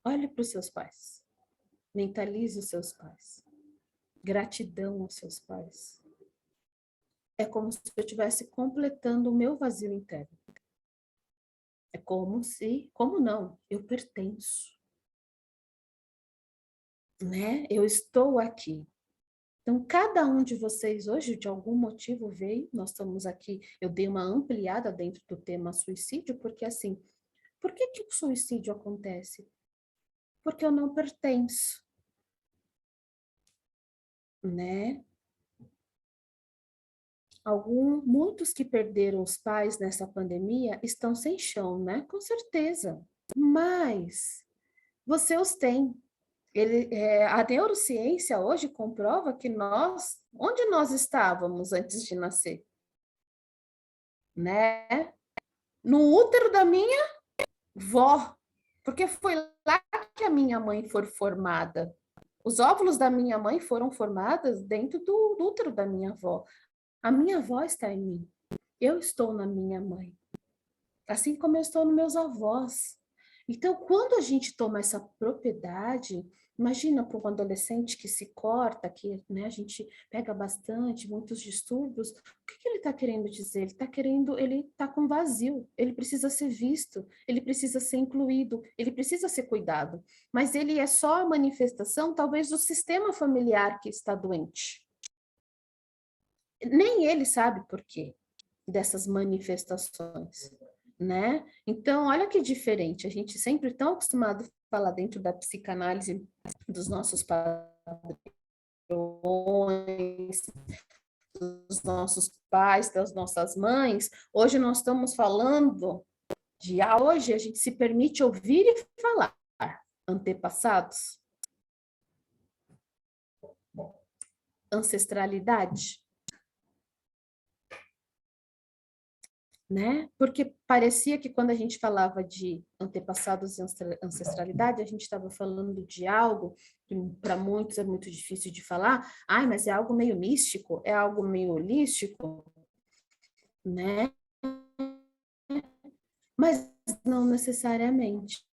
Olhe para os seus pais. Mentalize os seus pais. Gratidão aos seus pais. É como se eu estivesse completando o meu vazio interno. É como não? Eu pertenço. Né? Eu estou aqui. Então, cada um de vocês hoje, de algum motivo, veio, nós estamos aqui, eu dei uma ampliada dentro do tema suicídio, porque assim, por que o suicídio acontece? Porque eu não pertenço, né? Muitos que perderam os pais nessa pandemia estão sem chão, né? Com certeza. Mas você os tem. A neurociência hoje comprova que onde nós estávamos antes de nascer? Né? No útero da minha vó, porque foi lá que a minha mãe foi formada. Os óvulos da minha mãe foram formados dentro do útero da minha avó. A minha avó está em mim. Eu estou na minha mãe. Assim como eu estou nos meus avós. Então, quando a gente toma essa propriedade, imagina para um adolescente que se corta, que, né, a gente pega bastante, muitos distúrbios, o que ele está querendo dizer? Ele está com vazio, ele precisa ser visto, ele precisa ser incluído, ele precisa ser cuidado, mas ele é só a manifestação, talvez, do sistema familiar que está doente. Nem ele sabe por quê dessas manifestações, né? Então, olha que diferente, a gente sempre tão acostumado a falar dentro da psicanálise dos nossos padrões, dos nossos pais, das nossas mães. Hoje nós estamos falando hoje a gente se permite ouvir e falar antepassados, ancestralidade, né? Porque parecia que quando a gente falava de antepassados e ancestralidade, a gente estava falando de algo que para muitos é muito difícil de falar. Ai, mas é algo meio místico, é algo meio holístico, né? Mas não necessariamente.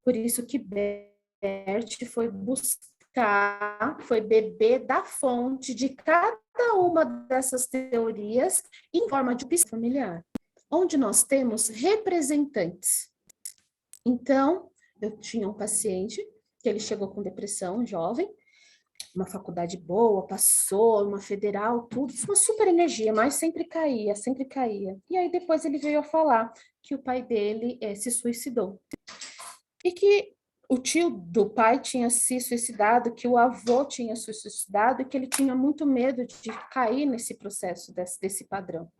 Por isso que Bert foi buscar, foi beber da fonte de cada uma dessas teorias em forma de psicanálise familiar, onde nós temos representantes. Então, eu tinha um paciente que ele chegou com depressão, jovem, uma faculdade boa, passou, uma federal, tudo, uma super energia, mas sempre caía, sempre caía. E aí depois ele veio a falar que o pai dele se suicidou. E que o tio do pai tinha se suicidado, que o avô tinha se suicidado e que ele tinha muito medo de cair nesse processo, desse padrão,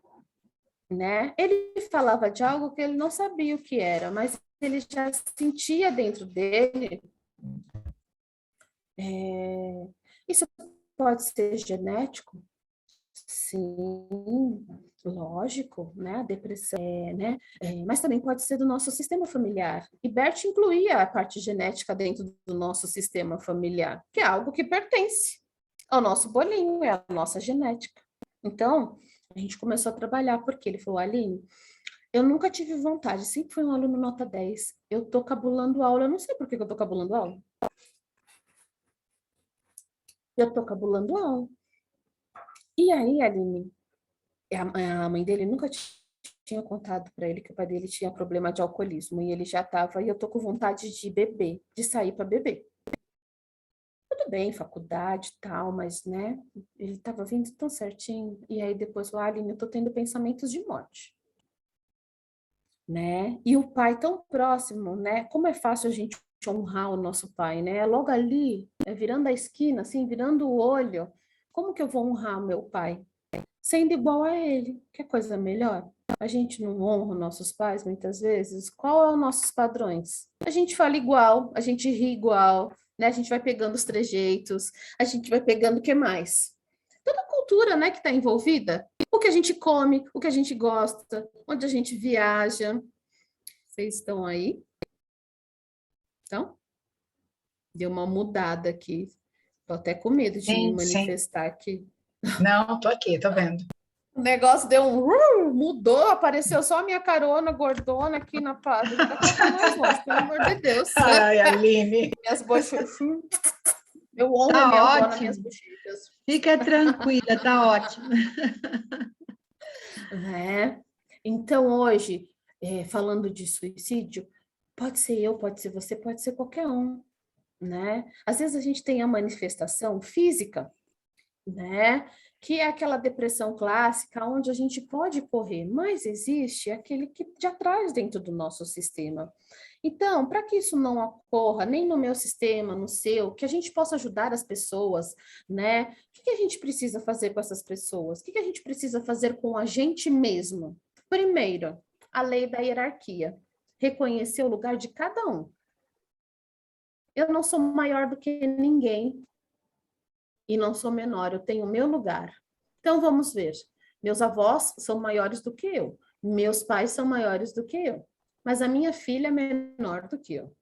né? Ele falava de algo que ele não sabia o que era, mas ele já sentia dentro dele. Isso pode ser genético? Sim, lógico, né? A depressão, né? Mas também pode ser do nosso sistema familiar. E Bert incluía a parte genética dentro do nosso sistema familiar, que é algo que pertence ao nosso bolinho, é a nossa genética. Então, a gente começou a trabalhar, porque ele falou, Aline, eu nunca tive vontade, sempre fui um aluno nota 10. Eu tô cabulando aula, eu não sei por que eu tô cabulando aula. Eu tô cabulando aula. E aí, Aline, a mãe dele nunca tinha contado para ele que o pai dele tinha problema de alcoolismo e ele já estava, e eu tô com vontade de beber, de sair para beber. Tudo bem, faculdade e tal, mas, né, ele estava vindo tão certinho. E aí depois, Aline, eu tô tendo pensamentos de morte. Né? E o pai tão próximo, né? Como é fácil a gente honrar o nosso pai, né? Logo ali, virando a esquina, assim, virando o olho. Como que eu vou honrar o meu pai? Sendo igual a ele. Que coisa melhor? A gente não honra nossos pais muitas vezes? Qual são os nossos padrões? A gente fala igual, a gente ri igual, né? A gente vai pegando os trejeitos, a gente vai pegando o que mais? Toda a cultura, né, que está envolvida. O que a gente come, o que a gente gosta, onde a gente viaja. Vocês estão aí? Então, deu uma mudada aqui. Estou até com medo de me manifestar aqui. Não, tô aqui, tô vendo. O negócio deu mudou, apareceu só a minha carona gordona aqui na praia. Pelo amor de Deus. Ai, Aline. Minhas bochechas. Eu honro Tá minha avó nas ótimo. minhas bochechas. Fica tranquila, tá ótimo. Então, hoje, falando de suicídio, pode ser eu, pode ser você, pode ser qualquer um, né? Às vezes a gente tem a manifestação física, né? Que é aquela depressão clássica, onde a gente pode correr, mas existe aquele que já traz dentro do nosso sistema. Então, para que isso não ocorra, nem no meu sistema, no seu, que a gente possa ajudar as pessoas, né? O que a gente precisa fazer com essas pessoas? O que a gente precisa fazer com a gente mesmo? Primeiro, a lei da hierarquia. Reconhecer o lugar de cada um. Eu não sou maior do que ninguém e não sou menor, eu tenho o meu lugar. Então, vamos ver. Meus avós são maiores do que eu. Meus pais são maiores do que eu. Mas a minha filha é menor do que eu.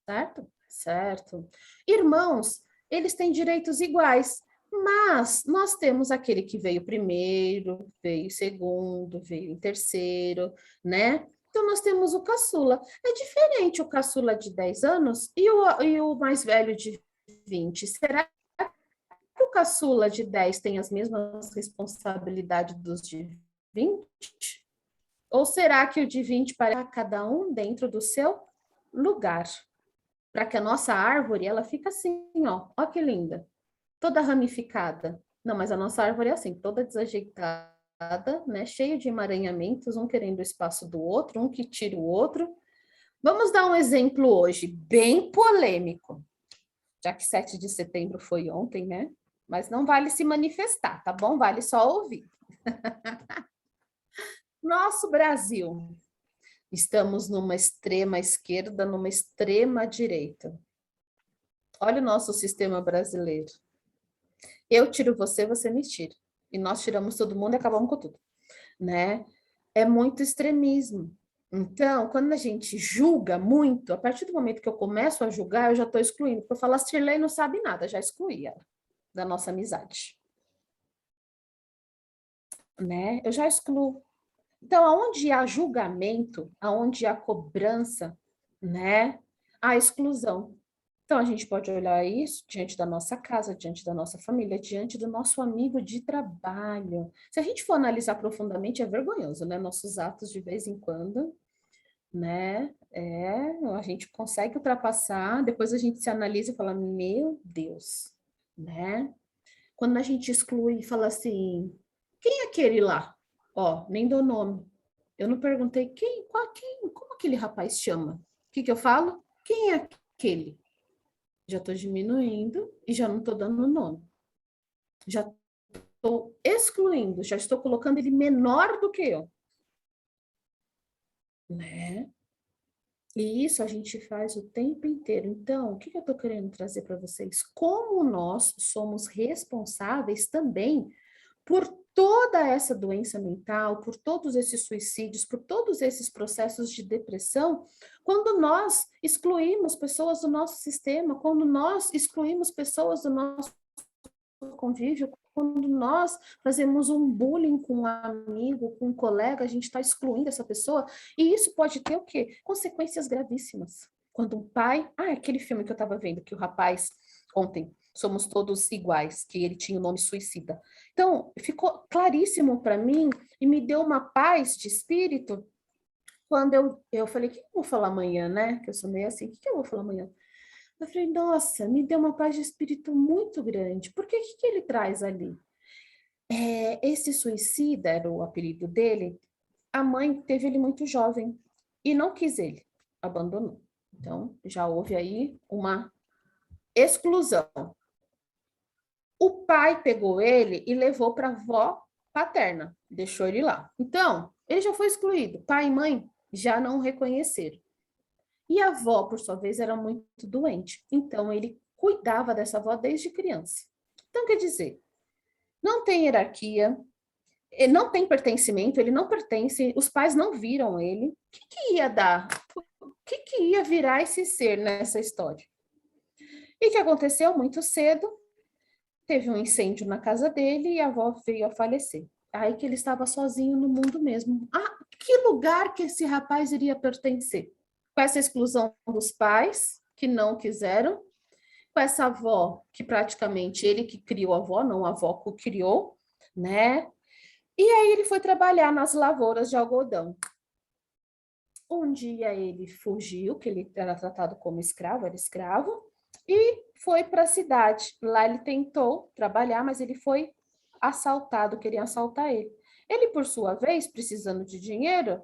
Certo? Certo. Irmãos, eles têm direitos iguais, Mas nós temos aquele que veio primeiro, veio segundo, veio em terceiro, né? Então, nós temos o caçula. É diferente o caçula de 10 anos e o mais velho de 20. Será que o caçula de 10 tem as mesmas responsabilidades dos de 20? Ou será que o de 20 para cada um dentro do seu lugar? Para que a nossa árvore, ela fica assim, ó que linda, toda ramificada. Não, mas a nossa árvore é assim, toda desajeitada, né? Cheia de emaranhamentos, um querendo o espaço do outro, um que tira o outro. Vamos dar um exemplo hoje, bem polêmico, já que 7 de setembro foi ontem, né? Mas não vale se manifestar, tá bom? Vale só ouvir. Nosso Brasil, estamos numa extrema esquerda, numa extrema direita. Olha o nosso sistema brasileiro. Eu tiro você, você me tira. E nós tiramos todo mundo e acabamos com tudo, né? É muito extremismo. Então, quando a gente julga muito, a partir do momento que eu começo a julgar, eu já estou excluindo. Porque eu falo, a Shirley não sabe nada, já excluí ela da nossa amizade, né? Eu já excluo. Então, aonde há julgamento, aonde há cobrança, né? Há exclusão. Então, a gente pode olhar isso diante da nossa casa, diante da nossa família, diante do nosso amigo de trabalho. Se a gente for analisar profundamente, é vergonhoso, né? Nossos atos de vez em quando, né? A gente consegue ultrapassar, depois a gente se analisa e fala, meu Deus, né? Quando a gente exclui e fala assim, quem é aquele lá? Ó, nem dou nome. Eu não perguntei como aquele rapaz chama? O que que eu falo? Quem é aquele? Já estou diminuindo e já não estou dando nome. Já estou excluindo, já estou colocando ele menor do que eu. Né? E isso a gente faz o tempo inteiro. Então, o que eu estou querendo trazer para vocês? Como nós somos responsáveis também por toda essa doença mental, por todos esses suicídios, por todos esses processos de depressão, quando nós excluímos pessoas do nosso sistema, quando nós excluímos pessoas do nosso convívio, quando nós fazemos um bullying com um amigo, com um colega, a gente está excluindo essa pessoa, e isso pode ter o quê? Consequências gravíssimas. Quando um pai... aquele filme que eu estava vendo, que o rapaz, ontem, Somos Todos Iguais, que ele tinha o nome Suicida. Então, ficou claríssimo para mim, e me deu uma paz de espírito, quando eu falei, o que eu vou falar amanhã, né? Que eu sou meio assim, o que eu vou falar amanhã? Eu falei, nossa, me deu uma paz de espírito muito grande. Porque o que ele traz ali? Esse suicida, era o apelido dele, a mãe teve ele muito jovem e não quis ele, abandonou. Então, já houve aí uma exclusão. O pai pegou ele e levou para a avó paterna, deixou ele lá. Então, ele já foi excluído. Pai e mãe já não o reconheceram. E a avó, por sua vez, era muito doente. Então, ele cuidava dessa avó desde criança. Então, quer dizer, não tem hierarquia, não tem pertencimento, ele não pertence, os pais não viram ele. O que ia dar? O que ia virar esse ser nessa história? E o que aconteceu muito cedo? Teve um incêndio na casa dele e a avó veio a falecer. Aí que ele estava sozinho no mundo mesmo. Que lugar que esse rapaz iria pertencer? Com essa exclusão dos pais, que não quiseram, com essa avó, que praticamente ele que criou a avó, não a avó que o criou, né? E aí ele foi trabalhar nas lavouras de algodão. Um dia ele fugiu, que ele era tratado como escravo, era escravo, e foi para a cidade. Lá ele tentou trabalhar, mas ele foi assaltado, queriam assaltar ele. Ele, por sua vez, precisando de dinheiro,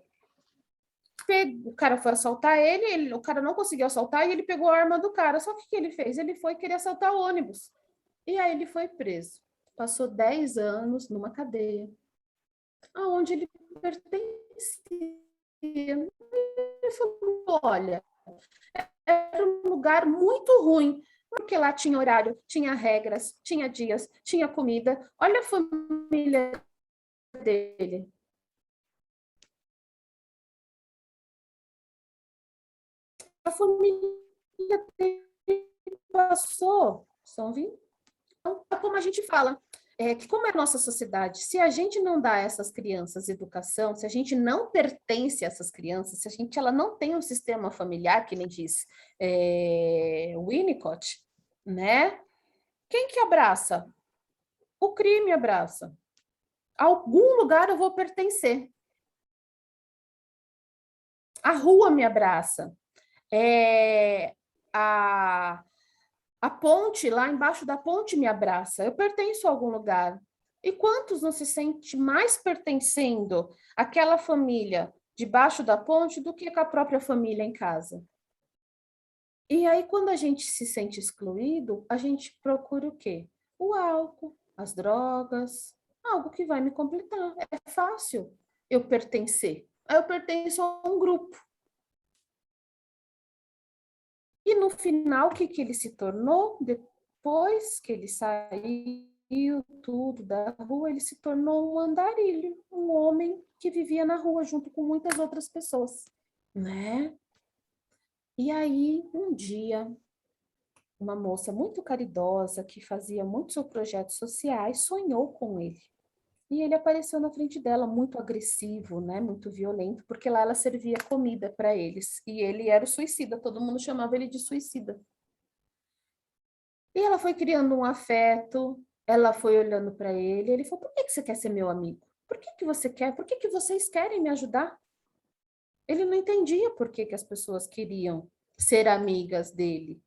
o cara foi assaltar ele, o cara não conseguiu assaltar e ele pegou a arma do cara. Só que o que ele fez? Ele foi querer assaltar o ônibus. E aí ele foi preso. Passou 10 anos numa cadeia, aonde ele pertencia. Ele falou, olha, era um lugar muito ruim, porque lá tinha horário, tinha regras, tinha dias, tinha comida. Olha a família dele. A família dele passou, estão ouvindo? é como a gente fala, que como é a nossa sociedade, se a gente não dá a essas crianças educação, se a gente não pertence a essas crianças, se ela não tem um sistema familiar, que nem diz Winnicott, né? Quem que abraça? O crime abraça. A algum lugar eu vou pertencer. A rua me abraça. A ponte, lá embaixo da ponte me abraça. Eu pertenço a algum lugar. E quantos não se sente mais pertencendo àquela família debaixo da ponte do que com a própria família em casa? E aí, quando a gente se sente excluído, a gente procura o quê? O álcool, as drogas, algo que vai me completar. É fácil eu pertencer. Eu pertenço a um grupo. E no final, o que ele se tornou? Depois que ele saiu tudo da rua, ele se tornou um andarilho, um homem que vivia na rua junto com muitas outras pessoas, né? E aí, um dia, uma moça muito caridosa, que fazia muitos projetos sociais, sonhou com ele. E ele apareceu na frente dela, muito agressivo, né? Muito violento, porque lá ela servia comida para eles. E ele era o suicida, todo mundo chamava ele de suicida. E ela foi criando um afeto, ela foi olhando para ele, ele falou, por que você quer ser meu amigo? Por que você quer? Por que vocês querem me ajudar? Ele não entendia por que as pessoas queriam ser amigas dele.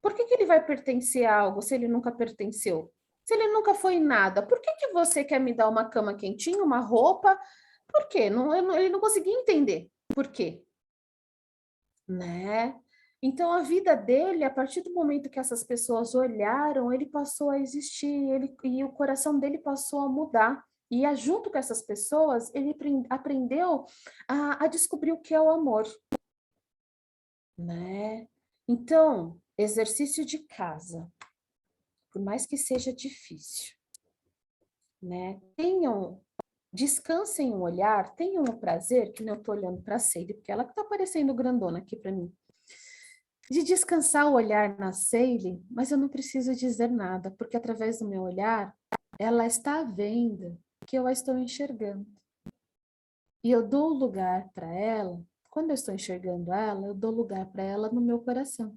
Por que ele vai pertencer a algo se ele nunca pertenceu? Se ele nunca foi nada, por que você quer me dar uma cama quentinha, uma roupa? Por quê? Ele não conseguia entender por quê, né? Então, a vida dele, a partir do momento que essas pessoas olharam, ele passou a existir, e o coração dele passou a mudar. E junto com essas pessoas, ele aprendeu a descobrir o que é o amor, né? Então, exercício de casa, por mais que seja difícil, né? Descansem o olhar, tenham o prazer, que não estou olhando para a Ceile, porque ela que está parecendo grandona aqui para mim, de descansar o olhar na Ceile, mas eu não preciso dizer nada, porque através do meu olhar, ela está vendo que eu a estou enxergando. E eu dou lugar para ela, quando eu estou enxergando ela, eu dou lugar para ela no meu coração.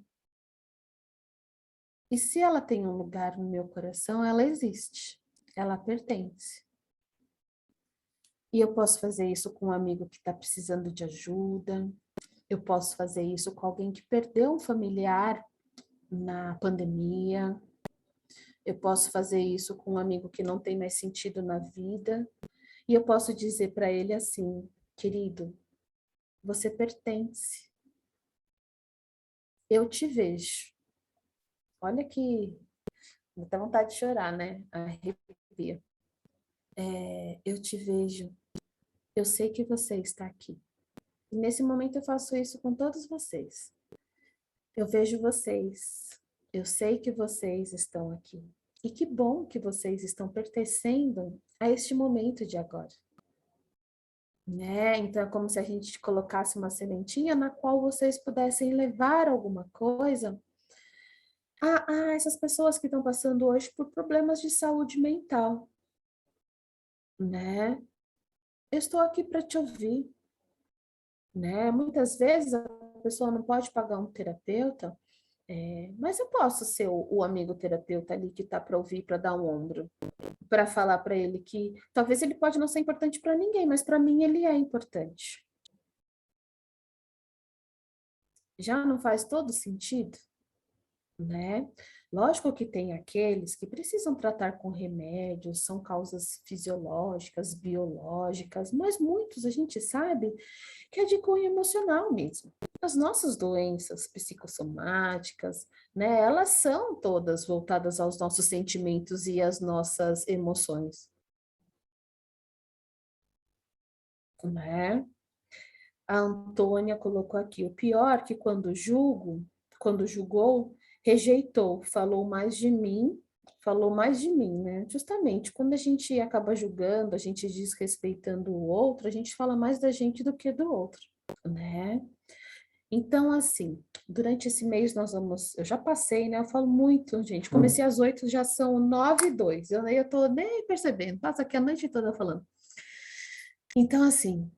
E se ela tem um lugar no meu coração, ela existe, ela pertence. E eu posso fazer isso com um amigo que está precisando de ajuda, eu posso fazer isso com alguém que perdeu um familiar na pandemia, eu posso fazer isso com um amigo que não tem mais sentido na vida, e eu posso dizer para ele assim, querido, você pertence, eu te vejo. Olha que, dá vontade de chorar, né? Arrepia. Eu te vejo, eu sei que você está aqui. E nesse momento eu faço isso com todos vocês. Eu vejo vocês, eu sei que vocês estão aqui. E que bom que vocês estão pertencendo a este momento de agora. Né? Então é como se a gente colocasse uma sementinha na qual vocês pudessem levar alguma coisa a essas pessoas que estão passando hoje por problemas de saúde mental. Né? Eu estou aqui para te ouvir. Né? Muitas vezes a pessoa não pode pagar um terapeuta, mas eu posso ser o amigo terapeuta ali que está para ouvir, para dar um ombro, para falar para ele que talvez ele pode não ser importante para ninguém, mas para mim ele é importante. Já não faz todo sentido? Né? Lógico que tem aqueles que precisam tratar com remédios, são causas fisiológicas, biológicas, mas muitos a gente sabe que é de cunho emocional mesmo. As nossas doenças psicossomáticas, né, elas são todas voltadas aos nossos sentimentos e às nossas emoções. Né? A Antônia colocou aqui, o pior que quando julgou, rejeitou, falou mais de mim, né? Justamente, quando a gente acaba julgando, a gente desrespeitando o outro, a gente fala mais da gente do que do outro, né? Então, assim, durante esse mês eu já passei, né? Eu falo muito, gente. Comecei às 8, já são 9h02. Eu tô nem percebendo, passa aqui a noite toda falando. Então, assim,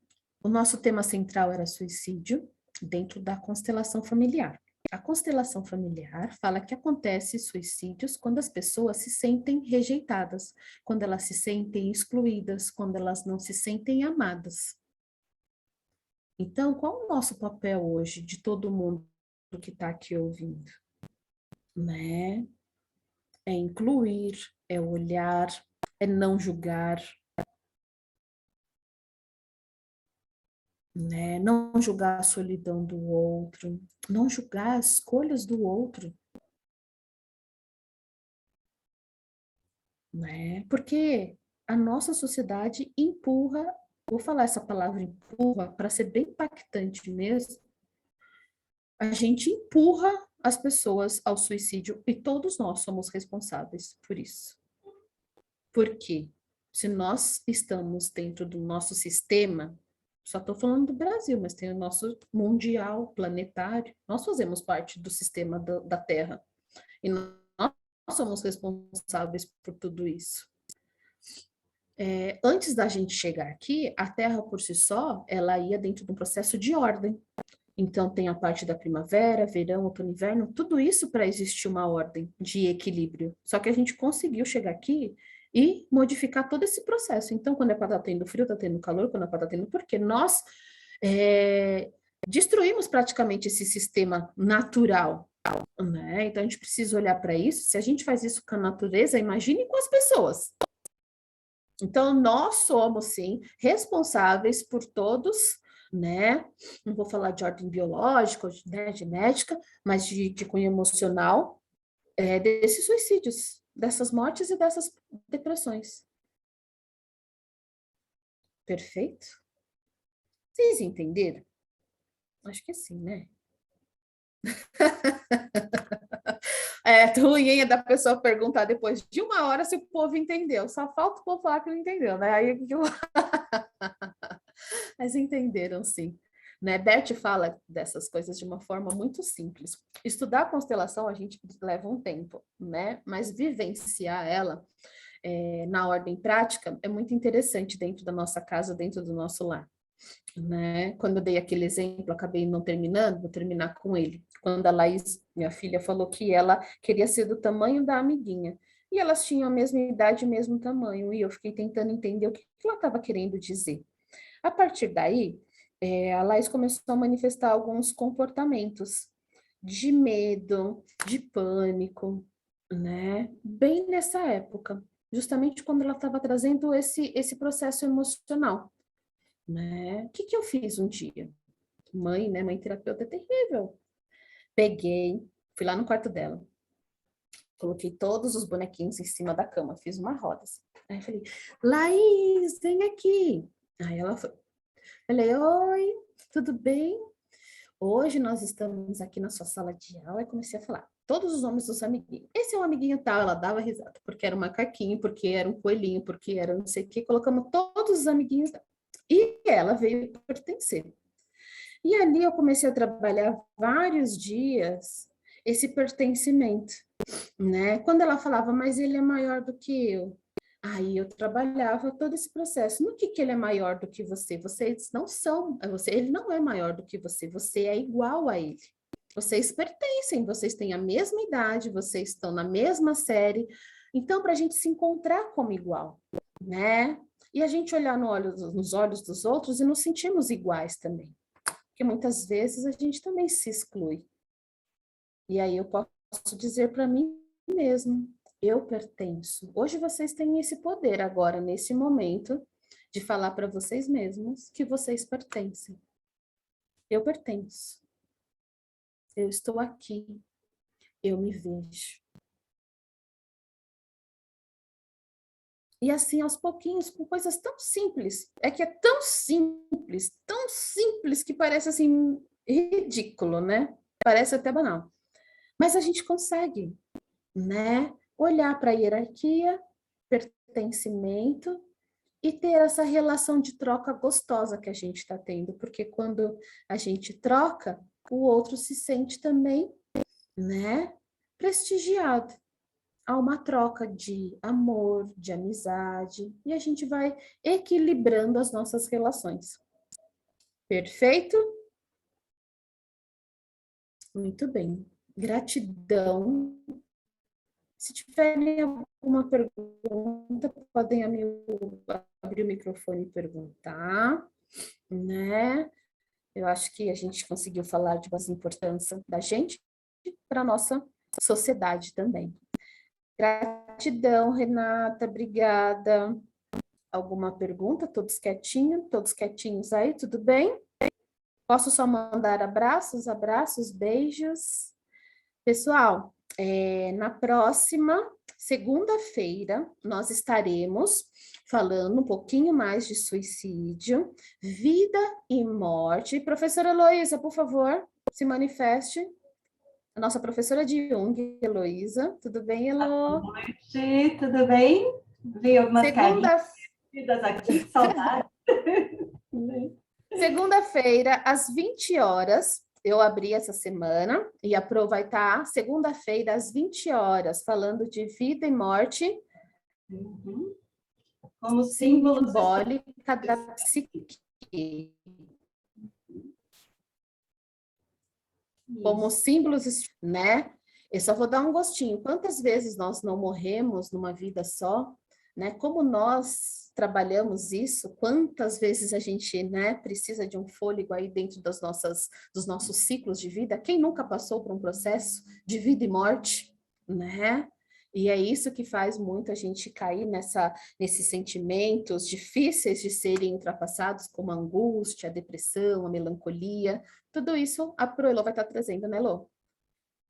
o nosso tema central era suicídio dentro da constelação familiar. A constelação familiar fala que acontece suicídios quando as pessoas se sentem rejeitadas, quando elas se sentem excluídas, quando elas não se sentem amadas. Então, qual o nosso papel hoje de todo mundo que está aqui ouvindo? Né? É incluir, é olhar, é não julgar, né? Não julgar a solidão do outro, não julgar as escolhas do outro, né? Porque a nossa sociedade empurra, vou falar essa palavra empurra para ser bem impactante mesmo, a gente empurra as pessoas ao suicídio e todos nós somos responsáveis por isso. Por quê? Se nós estamos dentro do nosso sistema, só estou falando do Brasil, mas tem o nosso mundial, planetário, nós fazemos parte do sistema da Terra. E nós somos responsáveis por tudo isso. Antes da gente chegar aqui, a Terra por si só, ela ia dentro de um processo de ordem. Então, tem a parte da primavera, verão, outono, inverno, tudo isso para existir uma ordem de equilíbrio. Só que a gente conseguiu chegar aqui e modificar todo esse processo. Então, quando é para estar tendo frio, está tendo calor, quando é para estar tendo... Porque nós destruímos praticamente esse sistema natural, né? Então, a gente precisa olhar para isso. Se a gente faz isso com a natureza, imagine com as pessoas. Então, nós somos, sim, responsáveis por todos, né? Não vou falar de ordem biológica, né, genética, mas de cunho emocional, desses suicídios, dessas mortes e dessas depressões. Perfeito? Vocês entenderam? Acho que sim, né? Ruim é da pessoa perguntar depois de 1 hora se o povo entendeu. Só falta o povo falar que não entendeu, né? Aí mas entenderam, sim. Né? Bert fala dessas coisas de uma forma muito simples. Estudar a constelação a gente leva um tempo, né? Mas vivenciar ela na ordem prática é muito interessante dentro da nossa casa, dentro do nosso lar. Né? Quando eu dei aquele exemplo, acabei não terminando, vou terminar com ele. Quando a Laís, minha filha, falou que ela queria ser do tamanho da amiguinha. E elas tinham a mesma idade e o mesmo tamanho. E eu fiquei tentando entender o que ela estava querendo dizer. A partir daí, a Laís começou a manifestar alguns comportamentos de medo, de pânico, né? Bem nessa época, justamente quando ela estava trazendo esse processo emocional, né? O que eu fiz um dia? Mãe, né? Mãe terapeuta é terrível. Peguei, fui lá no quarto dela, coloquei todos os bonequinhos em cima da cama, fiz uma roda. Assim. Aí falei, Laís, vem aqui. Aí ela foi. Falei, oi, tudo bem? Hoje nós estamos aqui na sua sala de aula e comecei a falar, todos os nomes dos amiguinhos. Esse é um amiguinho tal, ela dava risada, porque era um macaquinho, porque era um coelhinho, porque era não sei o quê, colocamos todos os amiguinhos dela. E ela veio pertencer. E ali eu comecei a trabalhar vários dias esse pertencimento, né? Quando ela falava, mas ele é maior do que eu. Aí eu trabalhava todo esse processo. No que ele é maior do que você? Vocês não são, ele não é maior do que você é igual a ele. Vocês pertencem, vocês têm a mesma idade, vocês estão na mesma série. Então, para a gente se encontrar como igual, né? E a gente olhar nos olhos dos outros e nos sentirmos iguais também. Porque muitas vezes a gente também se exclui. E aí eu posso dizer para mim mesmo, eu pertenço. Hoje vocês têm esse poder agora, nesse momento, de falar para vocês mesmos que vocês pertencem. Eu pertenço. Eu estou aqui. Eu me vejo. E assim, aos pouquinhos, com coisas tão simples. É que é tão simples, que parece assim, ridículo, né? Parece até banal. Mas a gente consegue, né? Olhar para a hierarquia, pertencimento e ter essa relação de troca gostosa que a gente está tendo, porque quando a gente troca, o outro se sente também, né, prestigiado. Há uma troca de amor, de amizade, e a gente vai equilibrando as nossas relações. Perfeito? Muito bem. Gratidão. Se tiverem alguma pergunta, podem abrir o microfone e perguntar, né? Eu acho que a gente conseguiu falar de mais importância da gente para a nossa sociedade também. Gratidão, Renata, obrigada. Alguma pergunta? Todos quietinhos aí, tudo bem? Posso só mandar abraços, beijos? Pessoal, na próxima segunda-feira, nós estaremos falando um pouquinho mais de suicídio, vida e morte. Professora Heloísa, por favor, se manifeste. A nossa professora de Jung, Heloísa. Tudo bem, Elo? Boa noite, tudo bem? Vi algumas carinhas aqui, que saudade. Segunda-feira, às 20 horas, eu abri essa semana e a Pro vai estar segunda-feira, às 20 horas, falando de vida e morte. Uhum. Como símbolo simbólica da psique. Como símbolos, né? Eu só vou dar um gostinho. Quantas vezes nós não morremos numa vida só, né? Como nós trabalhamos isso, quantas vezes a gente, né, precisa de um fôlego aí dentro dos nossos ciclos de vida? Quem nunca passou por um processo de vida e morte, né? E é isso que faz muito a gente cair nesses sentimentos difíceis de serem ultrapassados, como a angústia, a depressão, a melancolia. Tudo isso a Proelo vai estar trazendo, né, Lô?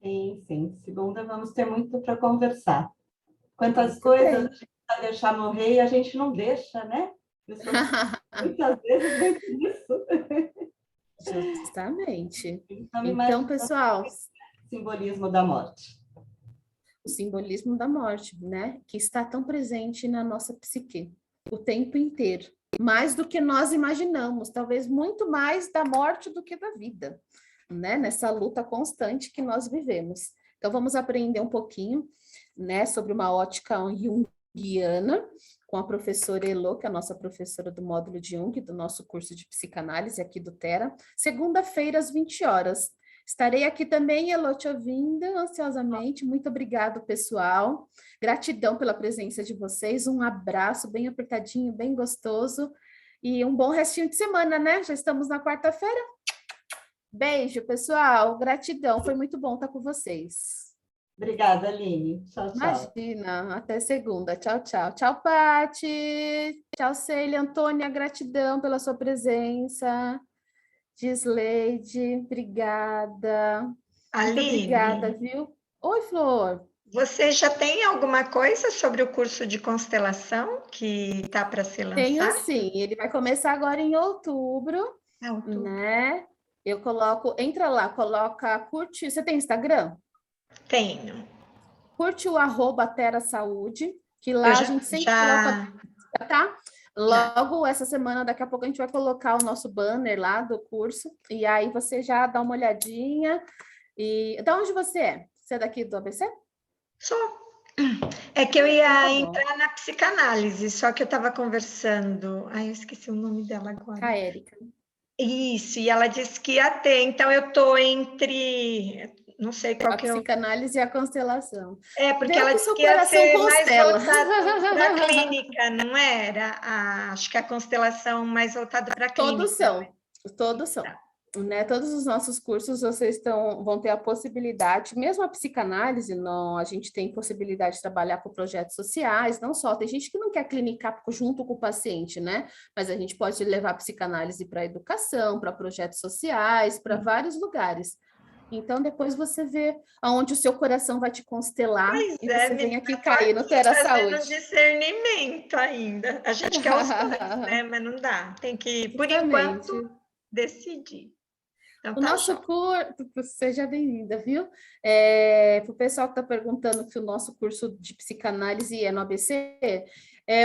Sim. Segunda vamos ter muito para conversar. Quantas Muito coisas bem. a gente vai deixar morrer e a gente não deixa, né? Muitas vezes vem por isso. Justamente. Então, Então, pessoal, o simbolismo da morte. o simbolismo da morte, né? Que está tão presente na nossa psique o tempo inteiro. Mais do que nós imaginamos, talvez muito mais da morte do que da vida, né? Nessa luta constante que nós vivemos. Então, vamos aprender um pouquinho, né, sobre uma ótica junguiana, com a professora Elo, que é a nossa professora do módulo de Jung, do nosso curso de psicanálise aqui do Tera, segunda-feira, às 20 horas. Estarei aqui também, Elo, te ouvindo ansiosamente. Muito obrigado, pessoal. Gratidão pela presença de vocês. Um abraço bem apertadinho, bem gostoso. E um bom restinho de semana, né? Já estamos na quarta-feira. Beijo, pessoal. Gratidão. Foi muito bom estar com vocês. Obrigada, Aline. Tchau. Imagina. Até segunda. Tchau. Tchau, Pati. Tchau, Célia. Antônia, gratidão pela sua presença. Gisleide, obrigada. Muito Aline, obrigada, viu? Oi, Flor. Você já tem alguma coisa sobre o curso de constelação que está para ser lançado? Tenho sim, ele vai começar agora em outubro, né? Eu coloco, entra lá, curte, você tem Instagram? Tenho. Curte o @Tera Saúde, que lá a gente sempre coloca, tá? Logo essa semana, daqui a pouco a gente vai colocar o nosso banner lá do curso, e aí você já dá uma olhadinha. E da onde você é? Você é daqui do ABC? Sou. É que eu ia entrar na psicanálise, só que eu estava conversando. Ai, eu esqueci o nome dela agora. A Érica. Isso, e ela disse que ia ter, então eu estou entre. Não sei qual que é o. A psicanálise e a constelação. É, porque Vê ela que disse seu que ia coração ser constela. mais voltado para a clínica, não era? Acho que a constelação mais voltada para a clínica. Todos são. Né? Todos os nossos cursos vocês vão ter a possibilidade, mesmo a psicanálise, não, a gente tem possibilidade de trabalhar com projetos sociais, não só, tem gente que não quer clinicar junto com o paciente, né? Mas a gente pode levar a psicanálise para educação, para projetos sociais, para vários lugares. Então, depois você vê aonde o seu coração vai te constelar e você vem aqui cair no Tera Saúde. Fazendo discernimento ainda. A gente quer os dois, né? Mas não dá. Tem que, por enquanto, decidir. Então, o nosso curso, seja bem-vinda, viu? Para o pessoal que está perguntando que o nosso curso de psicanálise é no ABC,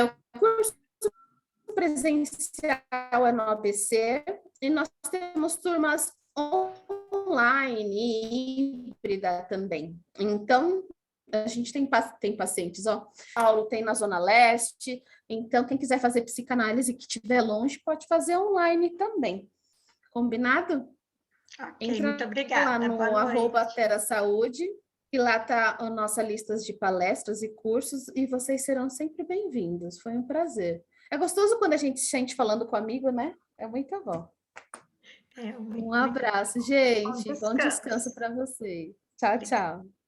o curso presencial é no ABC e nós temos turmas online, híbrida também. Então, a gente tem pacientes, ó, Paulo tem na Zona Leste, então quem quiser fazer psicanálise que estiver longe, pode fazer online também. Combinado? Ok, Entra muito obrigada. lá no Boa noite. @TeraSaúde, e lá tá a nossa lista de palestras e cursos, e vocês serão sempre bem-vindos. Foi um prazer. É gostoso quando a gente se sente falando com amigo, né? É muito bom. Muito Um abraço, gente. Bom descanso. descanso para vocês. Tchau, tchau.